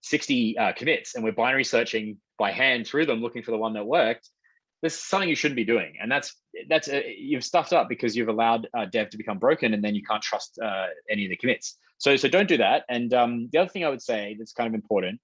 60 commits, and we're binary searching by hand through them, looking for the one that worked. There's something you shouldn't be doing, and that's you've stuffed up because you've allowed dev to become broken, and then you can't trust any of the commits. So don't do that. And the other thing I would say that's kind of important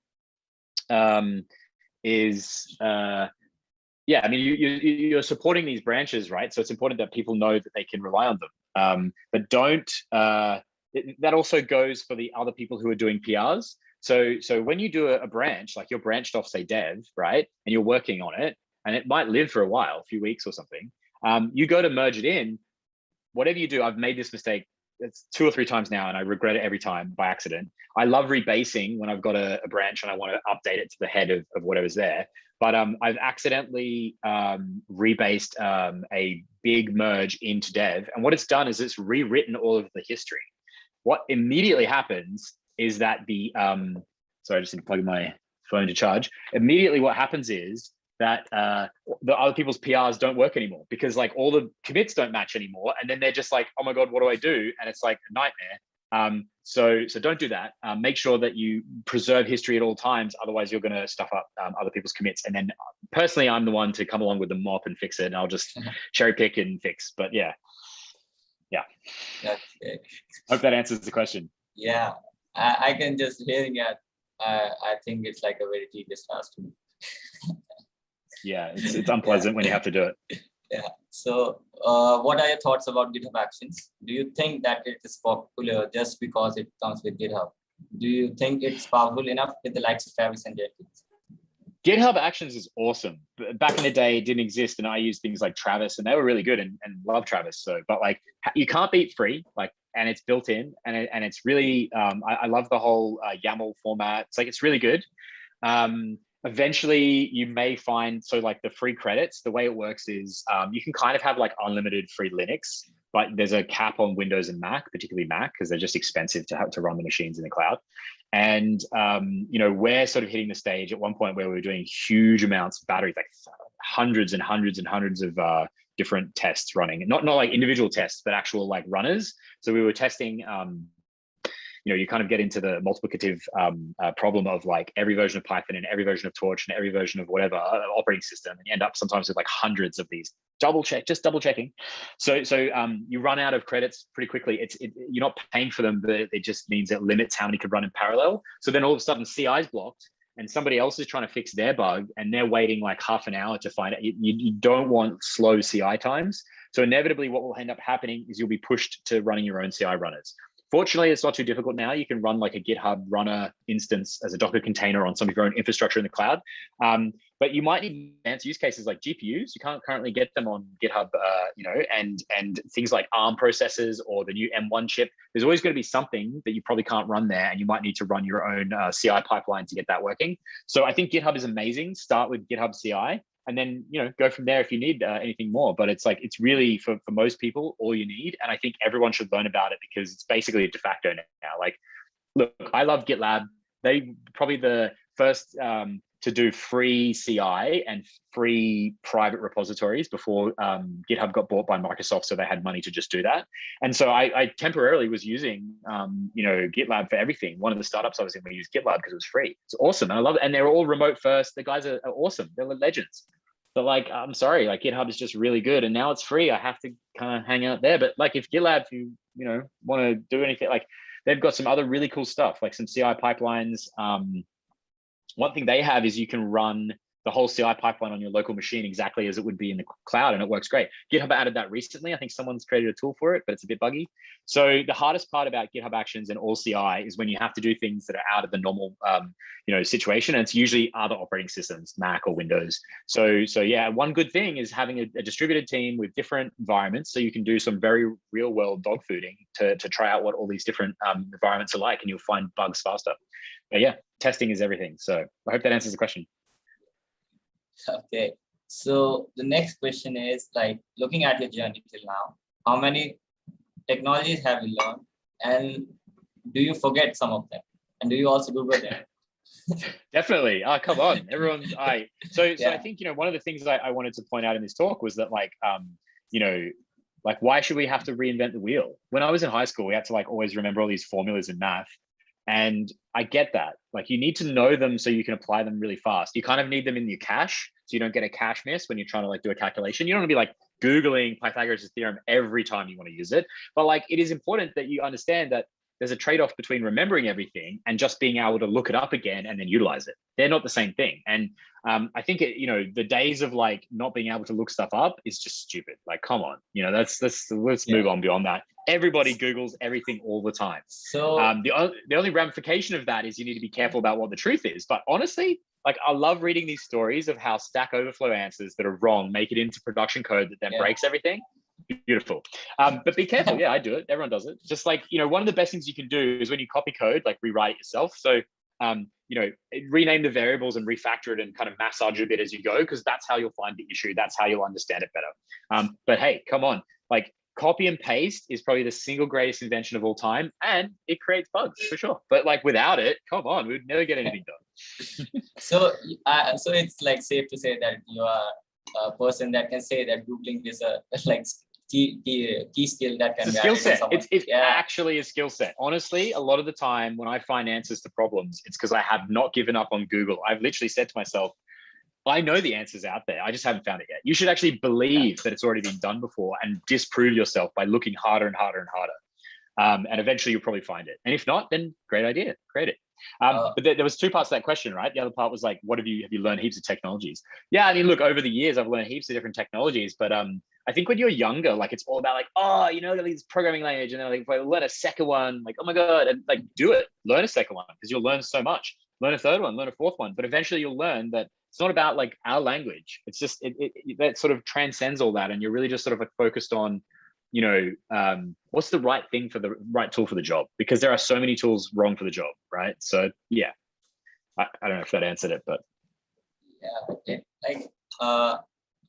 is yeah, I mean, you're supporting these branches, right? So it's important that people know that they can rely on them. But don't. That also goes for the other people who are doing PRs. So when you do a branch, like you're branched off, say dev, right, and you're working on it, and it might live for a while, a few weeks or something. You go to merge it in. Whatever you do, I've made this mistake. It's 2 or 3 times now, and I regret it every time by accident. I love rebasing when I've got a branch and I want to update it to the head of whatever's there. But I've accidentally rebased a big merge into dev. And what it's done is it's rewritten all of the history. What immediately happens is that sorry, I just need to plug my phone to charge. Immediately what happens is that the other people's PRs don't work anymore, because like all the commits don't match anymore. And then they're just like, oh my God, what do I do? And it's like a nightmare. So don't do that. Make sure that you preserve history at all times. Otherwise you're going to stuff up other people's commits. And then personally, I'm the one to come along with the mop and fix it. And I'll just cherry pick and fix. But yeah. Okay. Hope that answers the question. Yeah, I can just hearing it. I think it's like a very tedious task to me. Yeah, it's unpleasant when you have to do it. Yeah. So what are your thoughts about GitHub Actions? Do you think that it is popular just because it comes with GitHub? Do you think it's powerful enough with the likes of Travis and Jenkins? GitHub Actions is awesome. Back in the day, it didn't exist, and I used things like Travis, and they were really good, and love Travis. So, but like, you can't beat free, like, and it's built in, and it's really, I love the whole YAML format. It's like, it's really good. Eventually you may find, so like the free credits, the way it works is you can kind of have like unlimited free Linux, but there's a cap on Windows and Mac, particularly Mac, because they're just expensive to have to run the machines in the cloud. And we're sort of hitting the stage at one point where we were doing huge amounts of batteries, like hundreds and hundreds and hundreds of different tests running, not like individual tests, but actual like runners. So we were testing you kind of get into the multiplicative problem of like every version of Python and every version of Torch and every version of whatever operating system, and you end up sometimes with like hundreds of these. Double checking. So you run out of credits pretty quickly. You're not paying for them, but it just means it limits how many could run in parallel. So then all of a sudden CI is blocked, and somebody else is trying to fix their bug, and they're waiting like half an hour to find it. You don't want slow CI times. So inevitably what will end up happening is you'll be pushed to running your own CI runners. Fortunately, it's not too difficult now. You can run like a GitHub runner instance as a Docker container on some of your own infrastructure in the cloud. But you might need advanced use cases like GPUs. You can't currently get them on GitHub, and things like ARM processors or the new M1 chip. There's always going to be something that you probably can't run there, and you might need to run your own CI pipeline to get that working. So I think GitHub is amazing. Start with GitHub CI. And then, go from there if you need anything more. But it's like, it's really for most people, all you need. And I think everyone should learn about it because it's basically a de facto now. Like, look, I love GitLab. They probably the first to do free CI and free private repositories before GitHub got bought by Microsoft. So they had money to just do that. And so I temporarily was using, GitLab for everything. One of the startups I was in, we used GitLab because it was free. It's awesome. And I love it. And they're all remote first. The guys are awesome. They're legends. But like, I'm sorry, like GitHub is just really good. And now it's free. I have to kind of hang out there. But like if GitLab, if you want to do anything, like they've got some other really cool stuff, like some CI pipelines. One thing they have is you can run the whole CI pipeline on your local machine exactly as it would be in the cloud, and it works great. GitHub added that recently. I think someone's created a tool for it, but it's a bit buggy. So the hardest part about GitHub Actions and all CI is when you have to do things that are out of the normal situation, and it's usually other operating systems, Mac or Windows. So yeah, one good thing is having a distributed team with different environments, so you can do some very real world dog fooding to try out what all these different environments are like, and you'll find bugs faster. But yeah, testing is everything. So I hope that answers the question. Okay, so the next question is, like, looking at your journey till now, how many technologies have you learned, and do you forget some of them, and do you also Google them? Definitely. Come on, everyone's so I think, one of the things I wanted to point out in this talk was that, like, like, why should we have to reinvent the wheel? When I was in high school, we had to, like, always remember all these formulas in math. And I get that. Like, you need to know them so you can apply them really fast. You kind of need them in your cache, so you don't get a cache miss when you're trying to, like, do a calculation. You don't want to be like Googling Pythagoras' theorem every time you want to use it. But, like, it is important that you understand that there's a trade-off between remembering everything and just being able to look it up again and then utilize it. They're not the same thing. And I think the days of, like, not being able to look stuff up is just stupid. Like, come on, let's move on beyond that. Everybody Googles everything all the time. So the only ramification of that is you need to be careful about what the truth is. But honestly, like, I love reading these stories of how Stack Overflow answers that are wrong make it into production code that then breaks everything. Beautiful. But be careful. Yeah, I do it. Everyone does it. Just like, one of the best things you can do is when you copy code, like, rewrite it yourself. So, rename the variables and refactor it and kind of massage it a bit as you go, because that's how you'll find the issue. That's how you'll understand it better. But hey, come on, like, copy and paste is probably the single greatest invention of all time, and it creates bugs for sure. But, like, without it, come on, we'd never get anything done. So it's, like, safe to say that you are a person that can say that Googling is a, like, key skill that can be a skill set. It's actually a skill set. Honestly, a lot of the time when I find answers to problems, it's because I have not given up on Google. I've literally said to myself, I know the answer's out there. I just haven't found it yet. You should actually believe that it's already been done before and disprove yourself by looking harder and harder and harder. And eventually you'll probably find it. And if not, then great idea, create it. But there was two parts to that question, right? The other part was, like, what have you learned heaps of technologies? Yeah, I mean, look, over the years, I've learned heaps of different technologies, but I think when you're younger, like, it's all about, like, this programming language, and then, like, if I learn a second one, like, oh my God, and, like, do it, learn a second one, because you'll learn so much, learn a third one, learn a fourth one, but eventually you'll learn that it's not about, like, our language. It's just, that sort of transcends all that. And you're really just sort of, like, focused on, what's the right thing for the right tool for the job, because there are so many tools wrong for the job, right? So yeah, I don't know if that answered it, but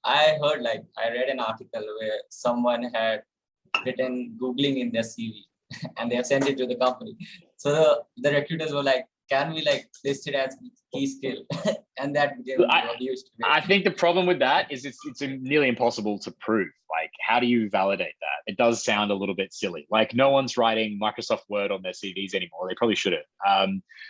I heard, like, I read an article where someone had written Googling in their CV and they have sent it to the company. So the recruiters were like, can we, like, list it as key skill? And that became huge. I think the problem with that is it's nearly impossible to prove. Like, how do you validate that? It does sound a little bit silly. Like, no one's writing Microsoft Word on their CVs anymore. They probably shouldn't.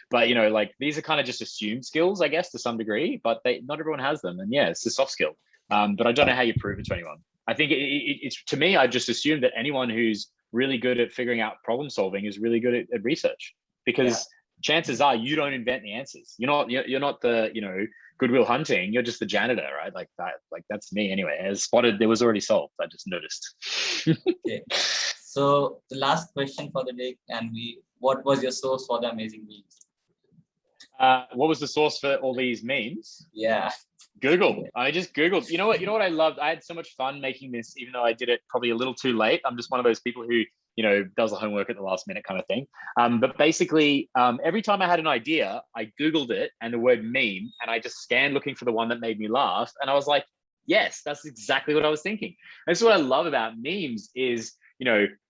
But, like, these are kind of just assumed skills, I guess, to some degree, but not everyone has them. And yeah, it's a soft skill. But I don't know how you prove it to anyone. I think it's, to me, I just assume that anyone who's really good at figuring out problem solving is really good at research, because chances are you don't invent the answers. You're not the, Goodwill Hunting. You're just the janitor, right? Like that. Like, that's me anyway. As spotted, there was already solved. I just noticed. Okay. So the last question for the day, what was your source for the amazing memes? What was the source for all these memes? Yeah. Google. I just Googled. You know what I loved? I had so much fun making this, even though I did it probably a little too late. I'm just one of those people who, does the homework at the last minute kind of thing. But basically, every time I had an idea, I Googled it and the word meme, and I just scanned looking for the one that made me laugh. And I was like, yes, that's exactly what I was thinking. That's what I love about memes is,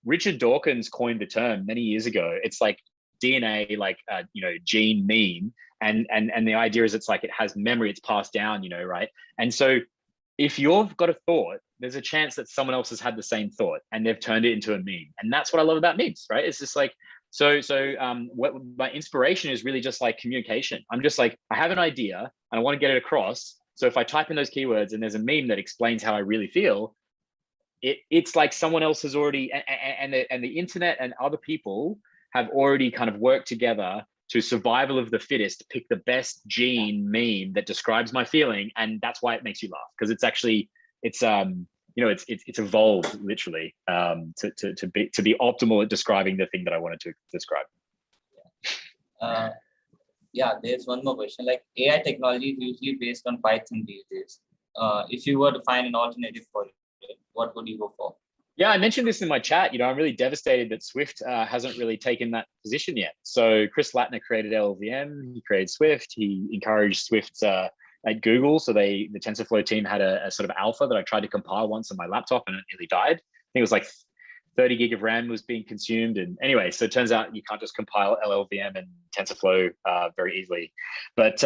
Richard Dawkins coined the term many years ago. It's like DNA, like, gene meme. And the idea is it's like it has memory, it's passed down, right? And so if you've got a thought, there's a chance that someone else has had the same thought and they've turned it into a meme. And that's what I love about memes, right? It's just like, what my inspiration is really just like communication. I'm just like, I have an idea and I want to get it across. So if I type in those keywords and there's a meme that explains how I really feel, it's like someone else has already, and the internet and other people have already kind of worked together to survival of the fittest, pick the best gene meme that describes my feeling, and that's why it makes you laugh, because it's actually it's it's evolved literally to be optimal at describing the thing that I wanted to describe. Yeah, there's one more question. Like, AI technology is usually based on Python these days. If you were to find an alternative for it, what would you go for? Yeah, I mentioned this in my chat. I'm really devastated that Swift hasn't really taken that position yet. So Chris Lattner created LLVM, he created Swift, he encouraged Swift at Google. So the TensorFlow team had a sort of alpha that I tried to compile once on my laptop, and it nearly died. I think it was like 30 gig of RAM was being consumed. And anyway, so it turns out you can't just compile LLVM and TensorFlow very easily. But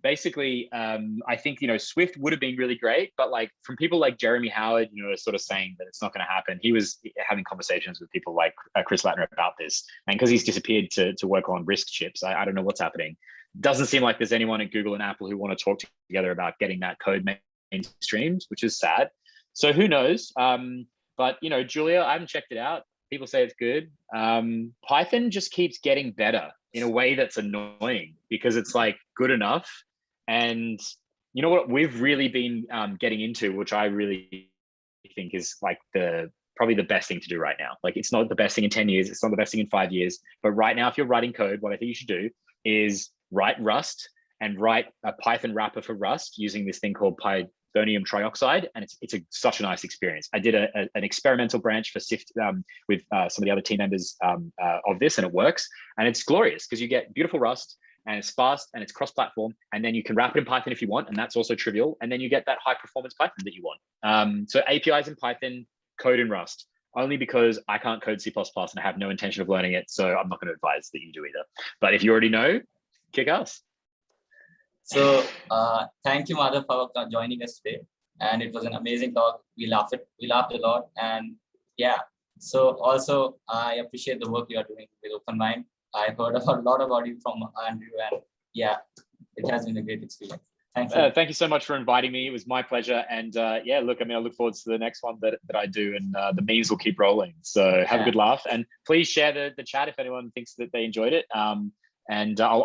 basically, I think, Swift would have been really great, but like from people like Jeremy Howard, sort of saying that it's not going to happen. He was having conversations with people like Chris Lattner about this. And because he's disappeared to work on RISC chips, I don't know what's happening. Doesn't seem like there's anyone at Google and Apple who want to talk together about getting that code mainstreamed, which is sad. So who knows? But Julia, I haven't checked it out. People say it's good. Python just keeps getting better in a way that's annoying, because it's like good enough. And you know what we've really been getting into, which I really think is like probably the best thing to do right now. Like, it's not the best thing in 10 years. It's not the best thing in 5 years. But right now, if you're writing code, what I think you should do is write Rust and write a Python wrapper for Rust using this thing called Pythonium trioxide, and it's such a nice experience. I did an experimental branch for SIFT with some of the other team members of this, and it works, and it's glorious because you get beautiful Rust, and it's fast, and it's cross-platform, and then you can wrap it in Python if you want, and that's also trivial, and then you get that high-performance Python that you want. So APIs in Python, code in Rust, only because I can't code C++ and I have no intention of learning it, so I'm not going to advise that you do either. But if you already know, kick ass. So thank you, Madhav, for joining us today. And it was an amazing talk. We laughed a lot. And yeah, so also I appreciate the work you are doing with OpenMind. I heard a lot about you from Andrew, and yeah, it has been a great experience. Thank you. Thank you so much for inviting me. It was my pleasure. And yeah, look, I look forward to the next one that I do, and the memes will keep rolling. So have a good laugh, and please share the chat if anyone thinks that they enjoyed it. And I'll